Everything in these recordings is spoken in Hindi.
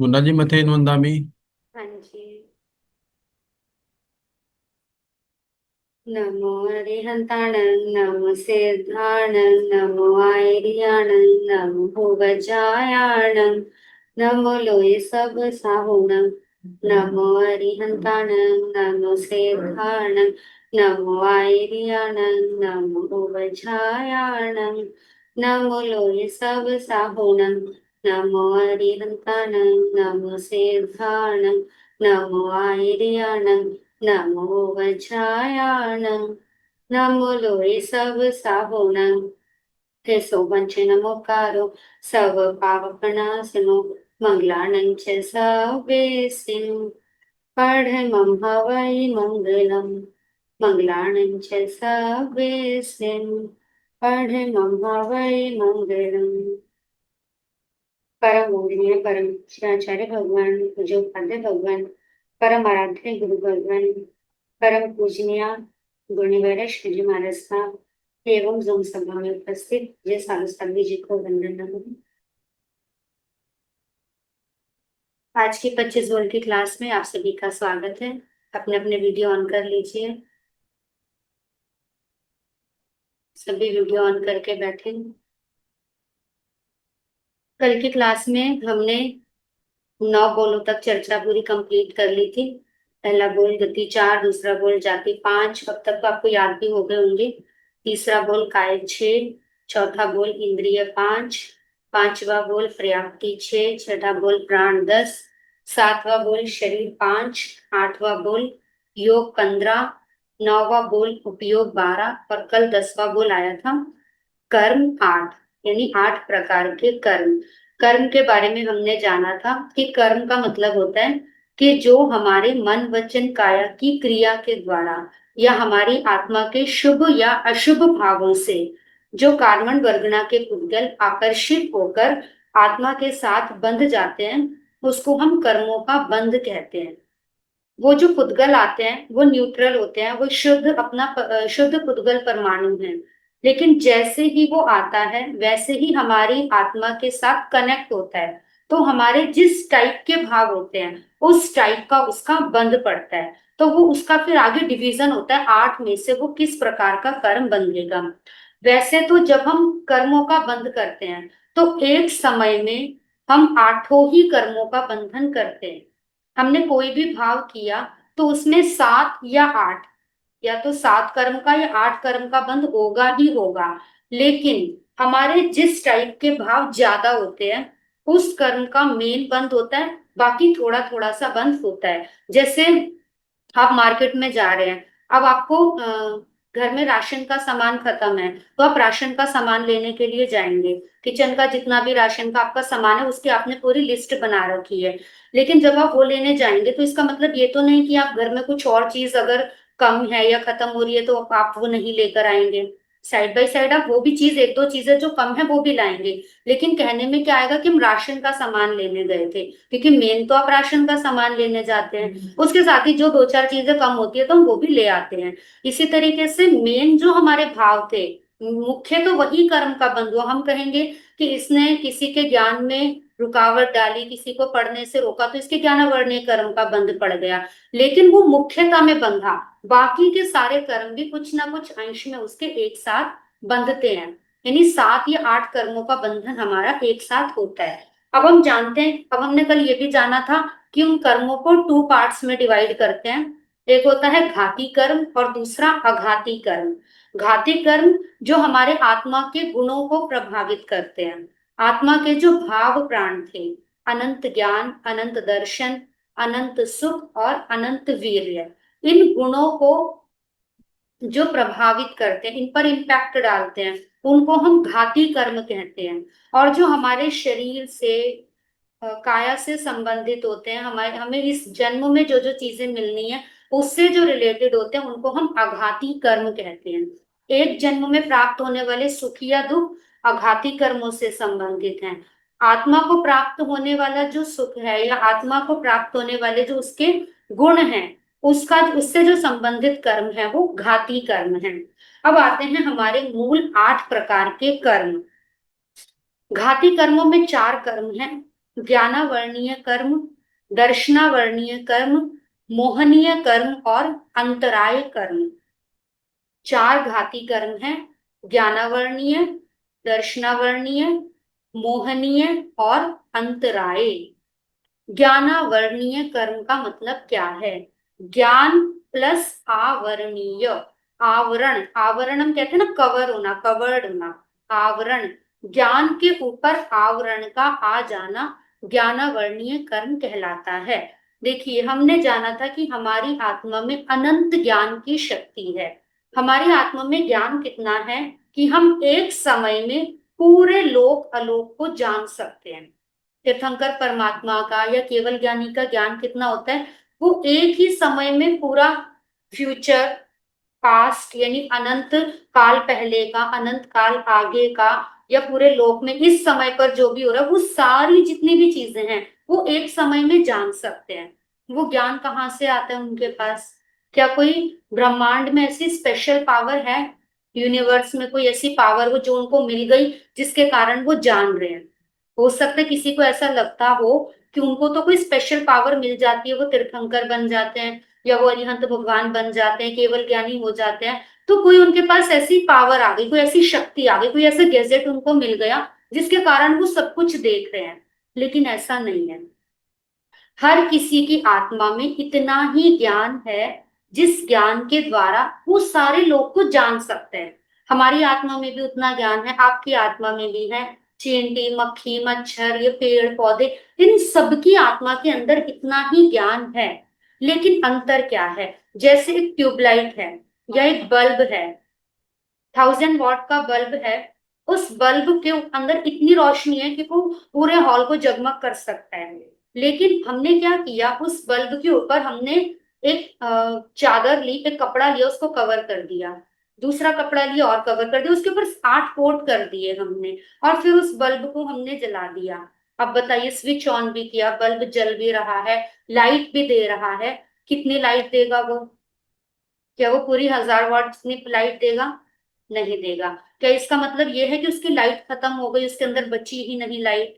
Wundaji Mathin Wundami. हाँ जी। नमो अरिहंताण, नमो सिद्धाण, नमो आयरियाण, नमो भुवजायाण, नमो लोय सब साहुण, नमो अरिहंताण, नमो सिद्धाण, नमो आयरियाण, नमो भुवजायाण, नमो लोय सब साहुण, नमो अरिहंताण, नमो सिद्धाण, नमो आयरियाण, नमो वज्रायाणं, नमो लोय सब साहुणं, हे सोमंचे नमोकारो सब पावकनाशनो, मंगलानं च सवेसिं, पढ़मं हवै मंगलम्, मंगलानं च सवेसिं, पढ़मं हवै मंगलम्। परम पूजनीय परम आचार्य भगवान पूज्योपाध्याय भगवान, परम आराध्य गुरु भगवान, परम पूजनीय गुणिवर श्री जी महाराज साहब एवं जूम सभा में उपस्थित जय साधु सभी जी को वंदन नमन। आज की 25 वर्ग की क्लास में आप सभी का स्वागत है। अपने अपने वीडियो ऑन कर लीजिए। सभी वीडियो ऑन करके बैठे। कल की क्लास में हमने 9 गोलों तक चर्चा पूरी कंप्लीट कर ली थी। पहला गोल गति 4, दूसरा गोल जाति 5, अब तक तो आपको याद भी हो गए होंगे। तीसरा गोल काय 6, चौथा गोल इंद्रिय 5, पांचवा गोल पर्याप्ति 6, छठा गोल प्राण 10, सातवां गोल शरीर 5, आठवां गोल योग 15, नौवां गोल उपयोग 12 और कल 10वां गोल आया था कर्म 8, यानी 8 प्रकार के कर्म। कर्म के बारे में हमने जाना था कि कर्म का मतलब होता है कि जो हमारे मन वचन काया की क्रिया के द्वारा या हमारी आत्मा के शुभ या अशुभ भावों से जो कार्बन वर्गना के पुद्गल आकर्षित होकर आत्मा के साथ बंध जाते हैं, उसको हम कर्मों का बंध कहते हैं। वो जो पुद्गल आते हैं वो न्यूट्रल होते हैं, वो शुद्ध अपना शुद्ध पुद्गल परमाणु है। लेकिन जैसे ही वो आता है वैसे ही हमारी आत्मा के साथ कनेक्ट होता है, तो हमारे जिस टाइप के भाव होते हैं उस टाइप का उसका बंध पड़ता है। तो वो उसका फिर आगे डिवीजन होता है 8 में से वो किस प्रकार का कर्म बंधेगा। वैसे तो जब हम कर्मों का बंध करते हैं तो एक समय में हम 8 ही कर्मों का बंधन करते हैं। हमने कोई भी भाव किया तो उसमें 7 या 8, या तो 7 कर्म का या 8 कर्म का बंध होगा ही होगा। लेकिन हमारे जिस टाइप के भाव ज्यादा होते हैं उस कर्म का मेन बंध होता है, बाकी थोड़ा थोड़ा सा बंध होता है। जैसे आप मार्केट में जा रहे हैं, अब आपको घर में राशन का सामान खत्म है तो आप राशन का सामान लेने के लिए जाएंगे। किचन का जितना भी राशन का आपका सामान है उसकी आपने पूरी लिस्ट बना रखी है। लेकिन जब आप वो लेने जाएंगे तो इसका मतलब ये तो नहीं कि आप घर में कुछ और चीज अगर कम है या खत्म हो रही है तो आप वो नहीं लेकर आएंगे। साइड बाय साइड आप वो भी चीज, एक दो चीजें जो कम है वो भी लाएंगे। लेकिन कहने में क्या आएगा कि हम राशन का सामान लेने गए थे, क्योंकि मेन तो आप राशन का सामान लेने जाते हैं, उसके साथ ही जो दो चार चीजें कम होती है तो हम वो भी ले आते हैं। इसी तरीके से मेन जो हमारे भाव थे, मुख्य तो वही कर्म का बंध हुआ। हम कहेंगे कि इसने किसी के ज्ञान में रुकावट डाली, किसी को पढ़ने से रोका तो इसके ज्ञानावर्णीय कर्म का बंध पड़ गया। लेकिन वो मुख्यता में बंधा, बाकी के सारे कर्म भी कुछ ना कुछ अंश में उसके एक साथ बंधते हैं। यानी 7 या 8 कर्मों का बंधन हमारा एक साथ होता है। अब हम जानते हैं, अब हमने कल ये भी जाना था कि उन कर्मों को 2 पार्ट्स में डिवाइड करते हैं। एक होता है घाती कर्म और दूसरा अघाती कर्म। घाती कर्म जो हमारे आत्मा के गुणों को प्रभावित करते हैं, आत्मा के जो भाव प्राण थे, अनंत ज्ञान, अनंत दर्शन, अनंत सुख और अनंत वीर्य, इन गुणों को जो प्रभावित करते हैं, इन पर इम्पैक्ट डालते हैं, उनको हम घाती कर्म कहते हैं। और जो हमारे शरीर से काया से संबंधित होते हैं, हमारे हमें इस जन्म में जो जो चीजें मिलनी है उससे जो रिलेटेड होते हैं, उनको हम आघाती कर्म कहते हैं। एक जन्म में प्राप्त होने वाले सुख या दुख आघाती कर्मों से संबंधित हैं। आत्मा को प्राप्त होने वाला जो सुख है या आत्मा को प्राप्त होने वाले जो उसके गुण हैं, उसका उससे जो संबंधित कर्म है वो घाती कर्म है। अब आते हैं हमारे मूल 8 प्रकार के कर्म। घाती कर्मों में 4 कर्म हैं। ज्ञानावर्णीय कर्म, दर्शनावर्णीय कर्म, मोहनीय कर्म और अंतराय कर्म। चार घाती कर्म हैं, ज्ञानावर्णीय, दर्शनावर्णीय, मोहनीय और अंतराय। ज्ञानावर्णीय कर्म का मतलब क्या है? ज्ञान प्लस आवरणीय, आवरण, आवरण हम कहते हैं ना, कवर होना, कवर्ड होना, आवरण, ज्ञान के ऊपर आवरण का आ जाना ज्ञानावर्णीय कर्म कहलाता है। देखिए, हमने जाना था कि हमारी आत्मा में अनंत ज्ञान की शक्ति है। हमारी आत्मा में ज्ञान कितना है कि हम एक समय में पूरे लोक अलोक को जान सकते हैं। तीर्थंकर परमात्मा का या केवल ज्ञानी का ज्ञान कितना होता है? वो एक ही समय में पूरा फ्यूचर, पास्ट यानी अनंत काल पहले का, अनंत काल आगे का, या पूरे लोक में इस समय पर जो भी हो रहा है, वो सारी जितनी भी चीजें हैं वो एक समय में जान सकते हैं। वो ज्ञान कहाँ से आता है उनके पास? क्या कोई ब्रह्मांड में ऐसी स्पेशल पावर है, यूनिवर्स में कोई ऐसी पावर वो जो उनको मिल गई जिसके कारण वो जान रहे हैं? हो सकता है किसी को ऐसा लगता हो कि उनको तो कोई स्पेशल पावर मिल जाती है, वो तीर्थंकर बन जाते हैं या वो अरिहंत भगवान बन जाते हैं, केवल ज्ञानी हो जाते हैं, तो कोई उनके पास ऐसी पावर आ गई, कोई ऐसी शक्ति आ गई, कोई ऐसा गैजेट उनको मिल गया जिसके कारण वो सब कुछ देख रहे हैं। लेकिन ऐसा नहीं है। हर किसी की आत्मा में इतना ही ज्ञान है जिस ज्ञान के द्वारा वो सारे लोग को जान सकते हैं। हमारी आत्मा में भी उतना ज्ञान है, आपकी आत्मा में भी है। चींटी, मक्खी, मच्छर, ये पेड़ पौधे, इन सबकी आत्मा के अंदर इतना ही ज्ञान है। लेकिन अंतर क्या है? जैसे एक ट्यूबलाइट है या एक बल्ब है, 1000 वॉट का बल्ब है, उस बल्ब के अंदर इतनी रोशनी है कि वो पूरे हॉल को जगमग कर सकता है। लेकिन हमने क्या किया, उस बल्ब के ऊपर हमने एक चादर ली, एक कपड़ा लिया, उसको कवर कर दिया, दूसरा कपड़ा लिया और कवर कर दिया, उसके ऊपर 8 कोट कर दिए हमने, और फिर उस बल्ब को हमने जला दिया। अब बताइए, स्विच ऑन भी किया, बल्ब जल भी रहा है, लाइट भी दे रहा है। कितनी लाइट देगा वो? क्या वो पूरी 1000 वॉट जितनी लाइट देगा? नहीं देगा। क्या इसका मतलब ये है कि उसकी लाइट खत्म हो गई, उसके अंदर बची ही नहीं लाइट?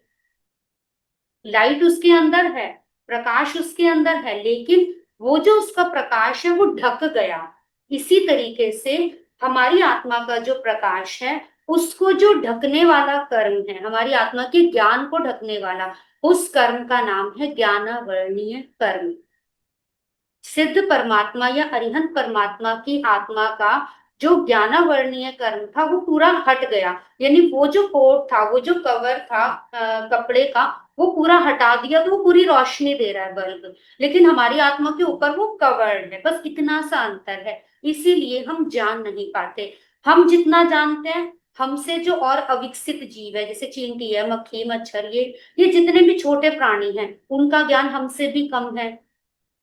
लाइट उसके अंदर है, प्रकाश उसके अंदर है, लेकिन वो जो उसका प्रकाश है वो ढक गया। इसी तरीके से हमारी आत्मा का जो प्रकाश है, उसको जो ढकने वाला कर्म है, हमारी आत्मा के ज्ञान को ढकने वाला, उस कर्म का नाम है ज्ञानावर्णीय कर्म। सिद्ध परमात्मा या अरिहंत परमात्मा की आत्मा का जो ज्ञानावर्णीय कर्म था वो पूरा हट गया। यानी वो जो कोट था, वो जो कवर था कपड़े का, वो पूरा हटा दिया, तो वो पूरी रोशनी दे रहा है बल्ब। लेकिन हमारी आत्मा के ऊपर वो कवर्ड है, बस इतना सा अंतर है। इसीलिए हम जान नहीं पाते। हम जितना जानते हैं, हमसे जो और अविकसित जीव है, जैसे चींटी है, मक्खी, मच्छर, ये जितने भी छोटे प्राणी हैं, उनका ज्ञान हमसे भी कम है।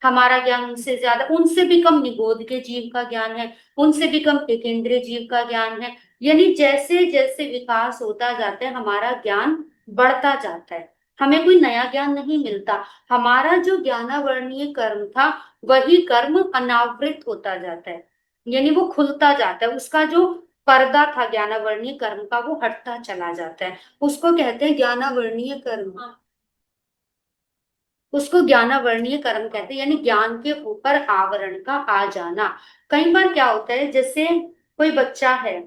हमारा ज्ञान उनसे ज्यादा, उनसे भी कम निगोद के जीव का ज्ञान है, उनसे भी कम एकेंद्रिय जीव का ज्ञान है। यानी जैसे जैसे विकास होता जाता है, हमारा ज्ञान बढ़ता जाता है, हमें कोई नया ज्ञान नहीं मिलता। हमारा जो ज्ञानावर्णीय कर्म था, वही कर्म अनावृत होता जाता है, यानी वो खुलता जाता है, उसका जो पर्दा था ज्ञानावर्णीय कर्म का, वो हटता चला जाता है। उसको कहते हैं ज्ञानावर्णीय कर्म। उसको ज्ञानावर्णीय कर्म कहते हैं, यानी ज्ञान के ऊपर आवरण का आ जाना। कई बार क्या होता है, जैसे कोई बच्चा है,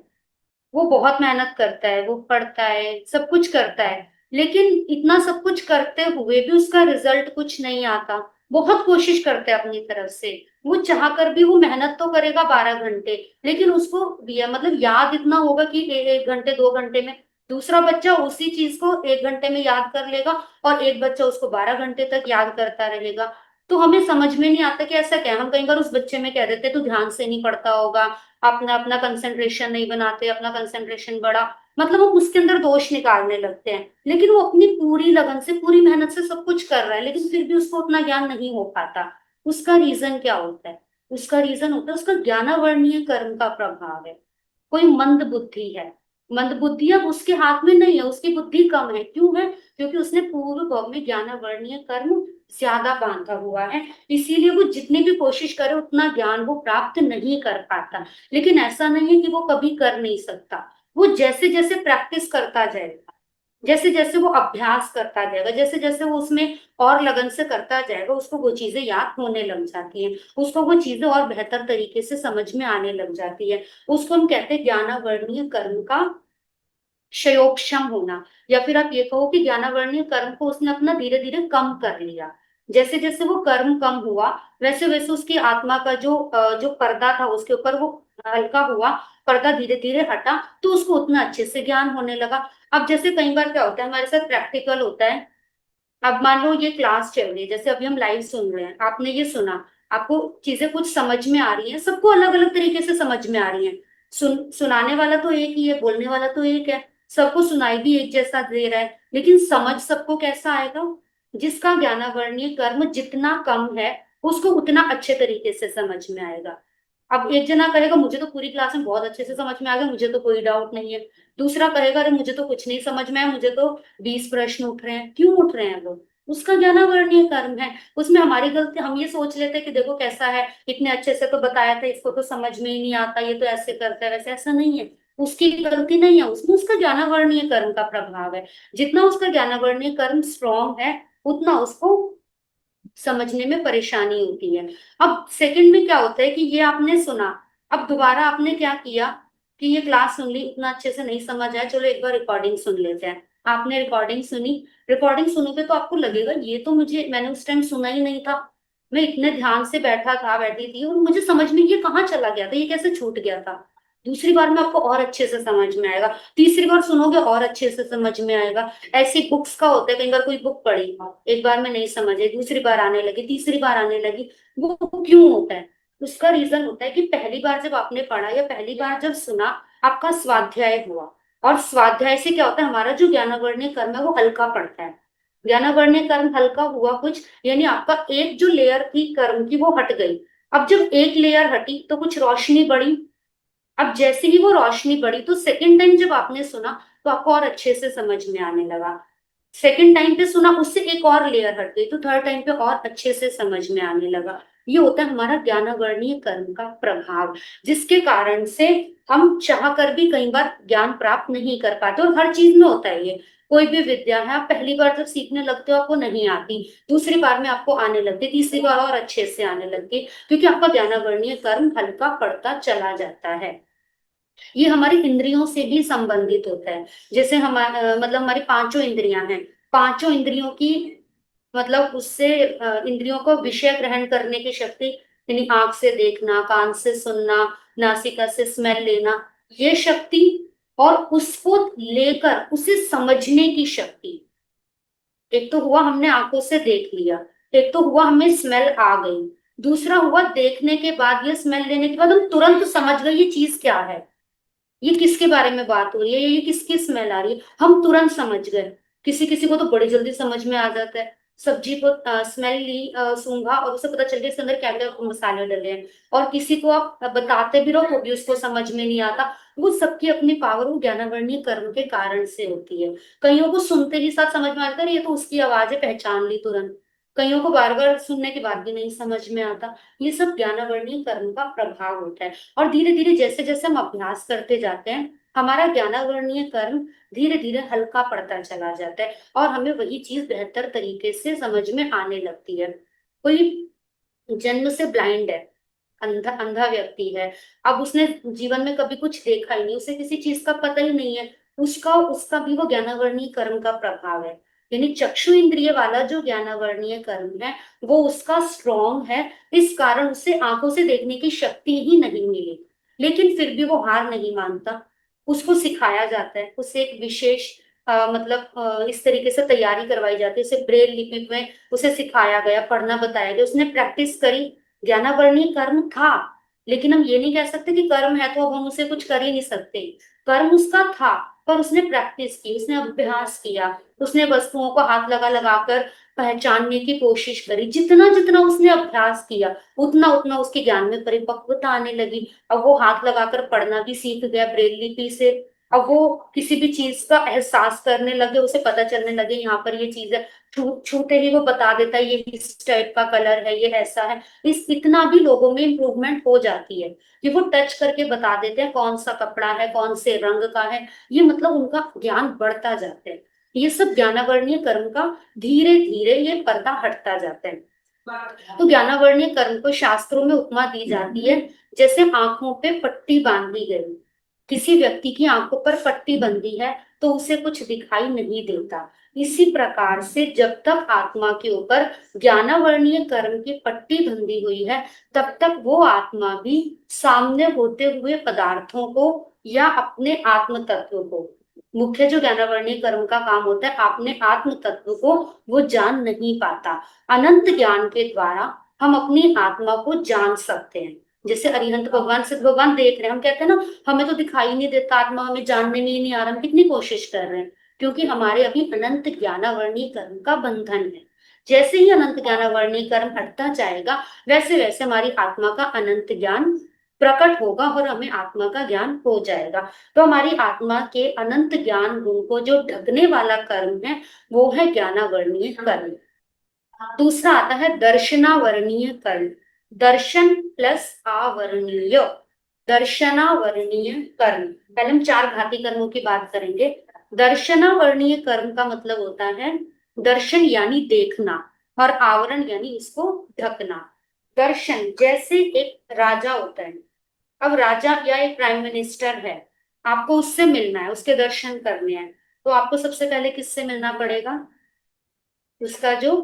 वो बहुत मेहनत करता है, वो पढ़ता है, सब कुछ करता है, लेकिन इतना सब कुछ करते हुए भी उसका रिजल्ट कुछ नहीं आता। बहुत कोशिश करते हैं अपनी तरफ से, वो चाह कर भी वो मेहनत तो करेगा 12 घंटे, लेकिन उसको मतलब याद इतना होगा कि 1 घंटे 2 घंटे में। दूसरा बच्चा उसी चीज को 1 घंटे में याद कर लेगा, और एक बच्चा उसको 12 घंटे तक याद करता रहेगा। तो हमें समझ में नहीं आता कि ऐसा क्या है। हम कई बार उस बच्चे में कह देते, तू ध्यान से नहीं पढ़ता होगा, अपना अपना कंसंट्रेशन नहीं बनाते, अपना कंसंट्रेशन बड़ा, मतलब वो उसके अंदर दोष निकालने लगते हैं। लेकिन वो अपनी पूरी लगन से, पूरी मेहनत से सब कुछ कर रहा है, लेकिन फिर भी उसको उतना ज्ञान नहीं हो पाता। उसका रीजन क्या होता है? उसका रीजन होता है उसका ज्ञानावर्णीय कर्म का प्रभाव है। कोई मंद बुद्धि है, मंद बुद्धि अब उसके हाथ में नहीं है, उसकी बुद्धि कम है। क्यों है? क्योंकि उसने पूर्व भाव में ज्ञानावर्णीय कर्म ज्यादा बांधा हुआ है, इसीलिए वो जितनी भी कोशिश करे उतना ज्ञान वो प्राप्त नहीं कर पाता। लेकिन ऐसा नहीं है कि वो कभी कर नहीं सकता, वो जैसे जैसे प्रैक्टिस करता जाएगा, जैसे जैसे वो अभ्यास करता जाएगा, जैसे जैसे वो उसमें और लगन से करता जाएगा, उसको वो चीजें याद होने लग जाती हैं, उसको वो चीजें और बेहतर तरीके से समझ में आने लग जाती है। उसको हम कहते हैं ज्ञानावर्णीय कर्म का क्षयोक्षम होना। या फिर आप ये कहो कि ज्ञानावर्णीय कर्म को उसने अपना धीरे धीरे कम कर लिया। जैसे जैसे वो कर्म कम हुआ, वैसे वैसे उसकी आत्मा का जो पर्दा था उसके ऊपर वो हल्का हुआ, पर्दा धीरे धीरे हटा, तो उसको उतना अच्छे से ज्ञान होने लगा। अब जैसे कई बार क्या होता है, हमारे साथ प्रैक्टिकल होता है। अब मान लो ये क्लास चल रही है, जैसे अभी हम लाइव सुन रहे हैं, आपने ये सुना, आपको चीजें कुछ समझ में आ रही हैं, सबको अलग अलग तरीके से समझ में आ रही हैं। सुनाने वाला तो एक ही है, बोलने वाला तो एक है, सबको सुनाई भी एक जैसा दे रहा है, लेकिन समझ सबको कैसा आएगा? जिसका ज्ञानावर्णीय कर्म जितना कम है, उसको उतना अच्छे तरीके से समझ में आएगा। अब एक जना कहेगा मुझे तो पूरी क्लास में बहुत अच्छे से समझ में आ गया, मुझे तो कोई डाउट नहीं है। दूसरा कहेगा अरे मुझे तो कुछ नहीं समझ में आया, मुझे तो 20 प्रश्न उठ रहे हैं। क्यों उठ रहे हैं वो? उसका ज्ञानावर्णीय कर्म है। उसमें हमारी गलती, हम ये सोच लेते हैं कि देखो कैसा है, इतने अच्छे से तो बताया था, इसको तो समझ में ही नहीं आता, ये तो ऐसे करता है वैसे। ऐसा नहीं है, उसकी गलती नहीं है, उसमें उसका ज्ञानावर्णीय कर्म का प्रभाव है। जितना उसका ज्ञानावर्णीय कर्म स्ट्रांग है, उतना उसको समझने में परेशानी होती है। अब सेकंड में क्या होता है कि ये आपने सुना, अब दोबारा आपने क्या किया कि ये क्लास सुन ली, उतना अच्छे से नहीं समझ आया, चलो एक बार रिकॉर्डिंग सुन लेते हैं। आपने रिकॉर्डिंग सुनी, रिकॉर्डिंग सुनोगे तो आपको लगेगा ये तो मैंने उस टाइम सुना ही नहीं था, मैं इतने ध्यान से बैठी थी और मुझे समझ में ये कहाँ चला गया था, ये कैसे छूट गया था। दूसरी बार में आपको और अच्छे से समझ में आएगा, तीसरी बार सुनोगे और अच्छे से समझ में आएगा। ऐसी बुक्स का होता है, कई बार कोई बुक पढ़ी, एक बार में नहीं समझे, दूसरी बार आने लगी, तीसरी बार आने लगी। वो क्यों होता है? उसका रीजन होता है कि पहली बार जब आपने पढ़ा या पहली बार जब सुना, आपका स्वाध्याय हुआ। और स्वाध्याय से क्या होता है, हमारा जो ज्ञानावर्णीय कर्म है वो हल्का पड़ता है। ज्ञानावर्णीय कर्म हल्का हुआ कुछ, यानी आपका एक जो लेयर थी कर्म की वो हट गई। अब जब एक लेयर हटी तो कुछ रोशनी बढ़ी। अब जैसे ही वो रोशनी बढ़ी तो सेकंड टाइम जब आपने सुना, तो आपको और अच्छे से समझ में आने लगा। सेकंड टाइम पे सुना, उससे एक और लेयर हट गई, तो थर्ड टाइम पे और अच्छे से समझ में आने लगा। ये होता है हमारा ज्ञानावर्णीय कर्म का प्रभाव, जिसके कारण से हम चाह कर भी कई बार ज्ञान प्राप्त नहीं कर पाते। और हर चीज में होता है ये, कोई भी विद्या है, आप पहली बार जब सीखने लगते हो आपको नहीं आती, दूसरी बार में आपको आने लगती, तीसरी बार और अच्छे से आने लगती, क्योंकि आपका ज्ञानावर्णीय कर्म हल्का पड़ता चला जाता है। ये हमारी इंद्रियों से भी संबंधित होता है। जैसे हमारा मतलब हमारी पांचों इंद्रियां हैं, पांचों इंद्रियों की मतलब उससे इंद्रियों को विषय ग्रहण करने की शक्ति, यानी आंख से देखना, कान से सुनना, नासिका से स्मेल लेना, ये शक्ति, और उसको लेकर उसे समझने की शक्ति। एक तो हुआ हमने आंखों से देख लिया, एक तो हुआ हमें स्मेल आ गई, दूसरा हुआ देखने के बाद या स्मेल लेने के बाद हम तुरंत समझ गए ये चीज क्या है, ये किसके बारे में बात हो रही है, ये किसकी स्मेल आ रही है, हम तुरंत समझ गए। किसी किसी को तो बड़ी जल्दी समझ में आ जाता है। सब्जी को स्मेल ली, सूंघा, और उसे पता चल गया इसके अंदर क्या क्या मसाले डले हैं। और किसी को आप बताते भी रहो तो भी उसको समझ में नहीं आता। वो सबकी अपनी पावर वो ज्ञानावर्णीय कर्म के कारण से होती है। कईयों को सुनते ही साथ समझ में आता है, ये तो उसकी आवाज है, पहचान ली तुरंत। कईयों को बार बार सुनने के बाद भी नहीं समझ में आता। ये सब ज्ञानावर्णीय कर्म का प्रभाव होता है। और धीरे धीरे जैसे जैसे हम अभ्यास करते जाते हैं, हमारा ज्ञानावर्णीय कर्म धीरे धीरे हल्का पड़ता चला जाता है, और हमें वही चीज बेहतर तरीके से समझ में आने लगती है। कोई जन्म से ब्लाइंड है, अंधा अंधा व्यक्ति है, अब उसने जीवन में कभी कुछ देखा ही नहीं, उसे किसी चीज का पता ही नहीं है, उसका उसका भी वो ज्ञानावर्णीय कर्म का प्रभाव है। यानी चक्षु इंद्रिय वाला जो ज्ञानावर्णीय कर्म है, वो उसका स्ट्रॉन्ग है, इस कारण उसे आंखों से देखने की शक्ति ही नहीं मिली। लेकिन फिर भी वो हार नहीं मानता, उसको सिखाया जाता है, उसे एक विशेष मतलब इस तरीके से तैयारी करवाई जाती है, उसे ब्रेल लिपि में उसे सिखाया गया, पढ़ना बताया गया, उसने प्रैक्टिस करी। ज्ञानावर्णीय कर्म था, लेकिन हम ये नहीं कह सकते कि कर्म है तो अब हम उसे कुछ कर ही नहीं सकते। कर्म उसका था, पर उसने प्रैक्टिस की, उसने अभ्यास किया, उसने वस्तुओं को हाथ लगा लगाकर पहचानने की कोशिश करी। जितना जितना उसने अभ्यास किया, उतना उतना उसके ज्ञान में परिपक्वता आने लगी। अब वो हाथ लगाकर पढ़ना भी सीख गया ब्रेल लिपि से। अब वो किसी भी चीज का एहसास करने लगे, उसे पता चलने लगे यहाँ पर ये चीज है, छूते ही वो बता देता है ये इस टाइप का कलर है, ये ऐसा है। इस इतना भी लोगों में इम्प्रूवमेंट हो जाती है कि वो टच करके बता देते हैं कौन सा कपड़ा है, कौन से रंग का है। ये मतलब उनका ज्ञान बढ़ता जाता है। ये सब ज्ञानावर्णीय कर्म का धीरे धीरे ये पर्दा हटता जाता है। तो ज्ञानावर्णीय कर्म को शास्त्रों में उपमा दी जाती है जैसे आंखों पे पट्टी बांधी गई। किसी व्यक्ति की आंखों पर पट्टी बंधी है तो उसे कुछ दिखाई नहीं देता। इसी प्रकार से जब तक आत्मा के ऊपर ज्ञानावर्णीय कर्म की पट्टी बंधी हुई है तब तक वो आत्मा भी सामने होते हुए पदार्थों को या अपने आत्म तत्व को, मुख्य जो ज्ञानावर्णीय कर्म का काम होता है अपने आत्म तत्व को, वो जान नहीं पाता। अनंत ज्ञान के द्वारा हम अपनी आत्मा को जान सकते हैं। जैसे अरिहंत भगवान सिद्ध भगवान देख रहे हैं, हम कहते हैं ना हमें तो दिखाई नहीं देता आत्मा, हमें जानने में ही नहीं आ रहा, हम कितनी कोशिश कर रहे हैं, क्योंकि हमारे अभी अनंत ज्ञानावर्णीय कर्म का बंधन है। जैसे ही अनंत ज्ञानावर्णीय कर्म हटता जाएगा वैसे वैसे हमारी आत्मा का अनंत ज्ञान प्रकट होगा और हमें आत्मा का ज्ञान हो जाएगा। तो हमारी आत्मा के अनंत ज्ञान गुण को जो ढकने वाला कर्म है वो है ज्ञानावर्णीय कर्म। दूसरा आता है दर्शनावर्णीय कर्म। दर्शन प्लस आवर्णीय, दर्शनावर्णीय कर्म। पहले हम चार घाती कर्मों की बात करेंगे। दर्शनावर्णीय कर्म का मतलब होता है दर्शन यानी देखना और आवरण यानी इसको ढकना। दर्शन जैसे एक राजा होता है, अब राजा या एक प्राइम मिनिस्टर है, आपको उससे मिलना है, उसके दर्शन करने हैं, तो आपको सबसे पहले किससे मिलना पड़ेगा? उसका जो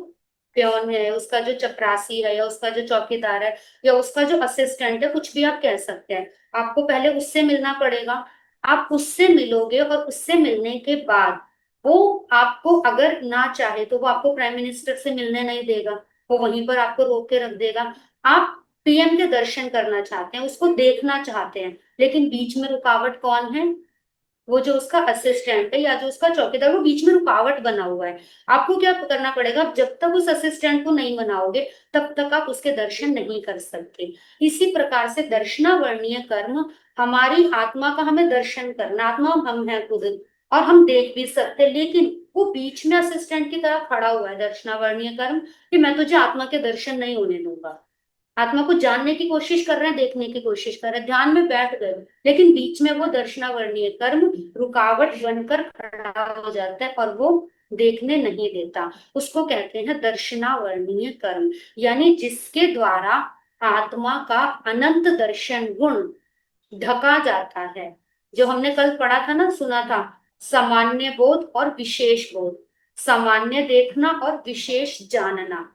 प्योन है, उसका जो चपरासी है, या उसका जो चौकीदार है, या उसका जो असिस्टेंट है, कुछ भी आप कह सकते हैं। आपको पहले उससे मिलना पड़ेगा। आप उससे मिलोगे और उससे मिलने के बाद वो आपको अगर ना चाहे तो वो आपको प्राइम मिनिस्टर से मिलने नहीं देगा, वो वहीं पर आपको रोक के रख देगा। आप पीएम के दर्शन करना चाहते हैं, उसको देखना चाहते हैं, लेकिन बीच में रुकावट कौन है? वो जो उसका असिस्टेंट है या जो उसका चौकीदार, वो बीच में रुकावट बना हुआ है। आपको क्या करना पड़ेगा? जब तक उस असिस्टेंट को नहीं मनाओगे तब तक आप उसके दर्शन नहीं कर सकते। इसी प्रकार से दर्शनावर्णीय कर्म हमारी आत्मा का हमें दर्शन करना, आत्मा हम हैं खुद और हम देख भी सकते, लेकिन वो बीच में असिस्टेंट की तरह खड़ा हुआ है दर्शनावर्णीय कर्म, कि मैं तुझे आत्मा के दर्शन नहीं होने दूंगा। आत्मा को जानने की कोशिश कर रहे हैं, देखने की कोशिश कर रहे हैं, ध्यान में बैठ गए, लेकिन बीच में वो दर्शनावर्णीय कर्म रुकावट बनकर खड़ा हो जाता है और वो देखने नहीं देता। उसको कहते हैं दर्शनावर्णीय कर्म, यानी जिसके द्वारा आत्मा का अनंत दर्शन गुण ढका जाता है। जो हमने कल पढ़ा था ना, सुना था, सामान्य बोध और विशेष बोध, सामान्य देखना और विशेष जानना।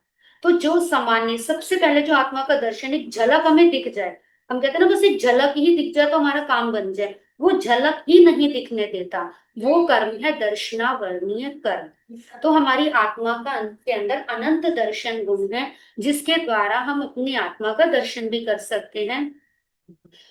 तो जो सामान्य, सबसे पहले जो आत्मा का दर्शन, एक झलक हमें दिख जाए, हम कहते हैं ना बस एक झलक ही दिख जाए तो हमारा काम बन जाए, वो झलक ही नहीं दिखने देता, वो कर्म है दर्शनावर्णीय कर्म। तो हमारी आत्मा का के अंदर अनंत दर्शन गुण है जिसके द्वारा हम अपनी आत्मा का दर्शन भी कर सकते हैं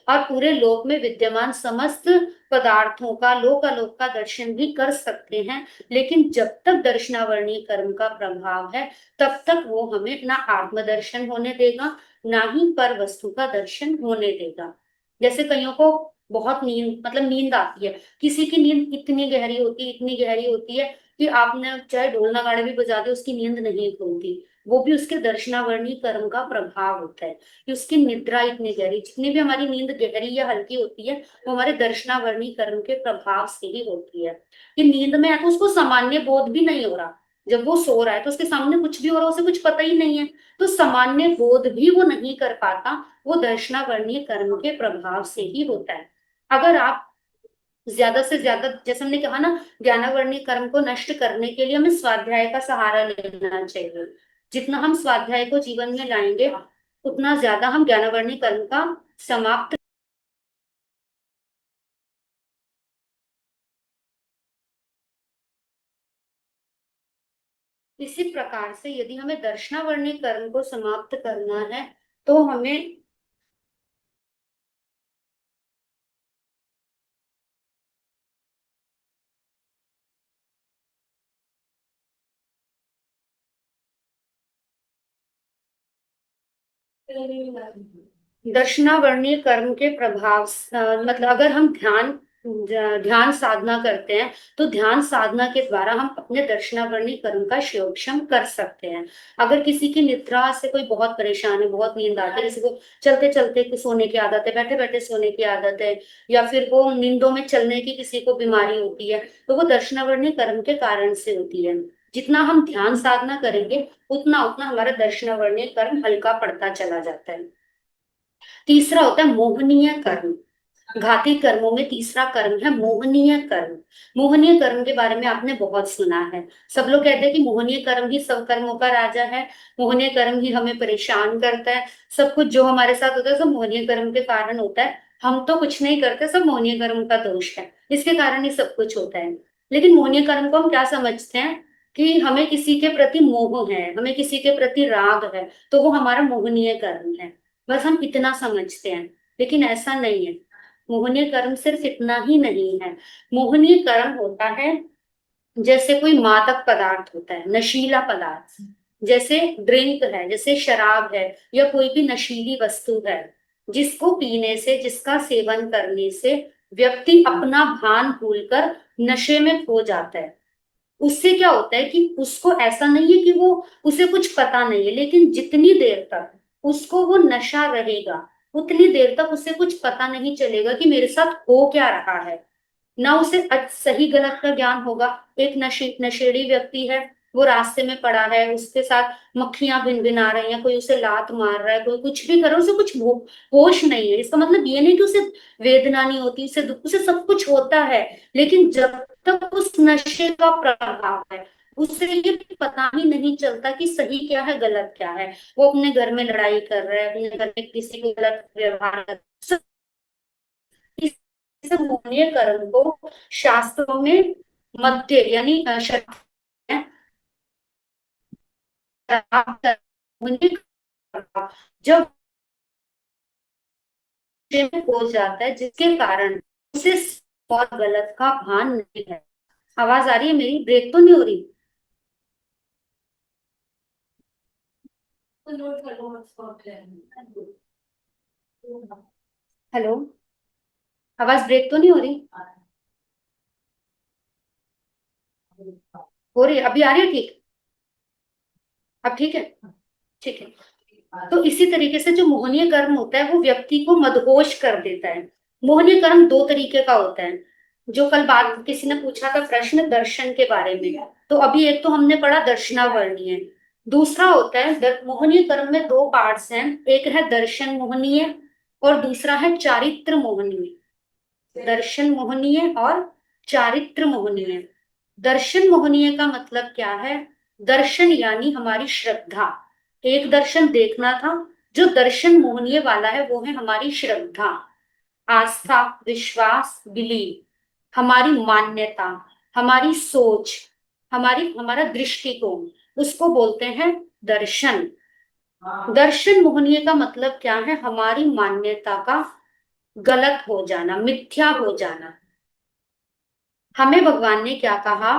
और पूरे लोक में विद्यमान समस्त पदार्थों का, लोकालोक का दर्शन भी कर सकते हैं। लेकिन जब तक दर्शनावर्णीय कर्म का प्रभाव है तब तक वो हमें ना आत्मदर्शन होने देगा, ना ही पर वस्तु का दर्शन होने देगा। जैसे कईयों को बहुत नींद, मतलब नींद आती है, किसी की नींद इतनी गहरी होती है, इतनी गहरी होती है कि आपने चाहे ढोल नगाड़े भी बजा दे उसकी नींद नहीं खुलती। वो भी उसके दर्शनावर्णीय कर्म का प्रभाव होता है कि उसकी निद्रा इतनी गहरी, जितनी भी हमारी नींद गहरी या हल्की होती है वो हमारे दर्शनावर्णी कर्म के प्रभाव से ही होती है। कि नींद में है तो उसको सामान्य बोध भी नहीं हो रहा, जब वो सो रहा है तो उसके सामने कुछ भी हो रहा है, उसे कुछ पता ही नहीं है, तो सामान्य बोध भी वो नहीं कर पाता, वो दर्शनावर्णीय कर्म के प्रभाव से ही होता है। अगर आप ज्यादा से ज्यादा, जैसे हमने कहा ना, ज्ञानावर्णीय कर्म को नष्ट करने के लिए हमें स्वाध्याय का सहारा लेना चाहिए। जितना हम स्वाध्याय को जीवन में लाएंगे उतना ज्यादा हम ज्ञानावर्णीय कर्म का समाप्त। इसी प्रकार से यदि हमें दर्शनावर्णीय कर्म को समाप्त करना है तो हमें दर्शनावर्णीय कर्म के प्रभाव मतलब अगर हम ध्यान ध्यान साधना करते हैं, तो ध्यान साधना के द्वारा हम अपने दर्शनावर्णी कर्म का योगक्षम कर सकते हैं। अगर किसी की निद्रा से कोई बहुत परेशान है, बहुत नींद आती है, किसी को चलते चलते सोने की आदत है, बैठे बैठे सोने की आदत है, या फिर वो नींदों में चलने की किसी को बीमारी होती है, तो वो दर्शनावर्णी कर्म के कारण से होती है। जितना हम ध्यान साधना करेंगे, उतना उतना हमारा दर्शनावर्णी कर्म हल्का पड़ता चला जाता है। तीसरा होता है मोहनीय कर्म। घाती कर्मों में तीसरा कर्म है मोहनीय कर्म। मोहनीय कर्म के बारे में आपने बहुत सुना है। सब लोग कहते हैं कि मोहनीय कर्म ही सब कर्मों का राजा है, मोहनीय कर्म ही हमें परेशान करता है, सब कुछ जो हमारे साथ होता है सब मोहनीय कर्म के कारण होता है, हम तो कुछ नहीं करते, सब मोहनीय कर्म का दोष है, इसके कारण ही सब कुछ होता है। लेकिन मोहनीय कर्म को हम क्या समझते हैं कि हमें किसी के प्रति मोह है, हमें किसी के प्रति राग है, तो वो हमारा मोहनीय कर्म है, बस हम इतना समझते हैं। लेकिन ऐसा नहीं है। मोहनीय कर्म सिर्फ इतना ही नहीं है। मोहनीय कर्म होता है जैसे कोई मादक पदार्थ होता है, नशीला पदार्थ, जैसे ड्रिंक है, जैसे शराब है, या कोई भी नशीली वस्तु है, जिसको पीने से, जिसका सेवन करने से व्यक्ति अपना भान भूलकर नशे में खो जाता है। उससे क्या होता है कि उसको ऐसा नहीं है कि वो, उसे कुछ पता नहीं है, लेकिन जितनी देर तक उसको वो नशा रहेगा, उतनी देर तक उसे कुछ पता नहीं चलेगा कि मेरे साथ हो क्या रहा है। ना उसे सही गलत का ज्ञान होगा। एक नशेड़ी व्यक्ति है, वो रास्ते में पड़ा है, उसके साथ मक्खियां भिनभिना रही हैं, कोई उसे लात मार रहा है, कोई कुछ भी कर रहा है, उसे कुछ होश नहीं है। इसका मतलब ये नहीं कि उसे वेदना नहीं होती, उसे दुख, उसे सब कुछ होता है, लेकिन जब तक उस नशे का प्रभाव है, उसे ये पता ही नहीं चलता कि सही क्या है गलत क्या है। वो अपने घर में लड़ाई कर रहा है, अपने घर में किसी को गलत व्यवहार कर रहा है। इस मोहनीय कर्म को शास्त्रों में मध्य यानी जब में हो जाता है, जिसके कारण उसे और गलत का भान नहीं है। आवाज आ रही है मेरी? ब्रेक तो नहीं हो रही? हेलो, आवाज ब्रेक तो नहीं हो रही? हो रही है, अभी आ रही है ठीक? अब ठीक है? ठीक है। तो इसी तरीके से जो मोहनीय कर्म होता है वो व्यक्ति को मदहोश कर देता है। मोहनीय कर्म दो तरीके का होता है। जो कल बात किसी ने पूछा था प्रश्न दर्शन के बारे में, तो अभी एक तो हमने पढ़ा दर्शनावर्णीय, दूसरा होता है मोहनीय कर्म में दो पार्ट्स हैं, एक है दर्शन मोहनीय और दूसरा है चारित्र मोहनीय। दर्शन मोहनीय और चारित्र मोहनीय। दर्शन मोहनीय का मतलब क्या है? दर्शन यानी हमारी श्रद्धा। एक दर्शन देखना था, जो दर्शन मोहनीय वाला है वो है हमारी श्रद्धा, आस्था, विश्वास, बिलीव, हमारी मान्यता, हमारी सोच, हमारा दृष्टिकोण, उसको बोलते हैं दर्शन। दर्शन मोहनीय का मतलब क्या है? हमारी मान्यता का गलत हो जाना, मिथ्या हो जाना। हमें भगवान ने क्या कहा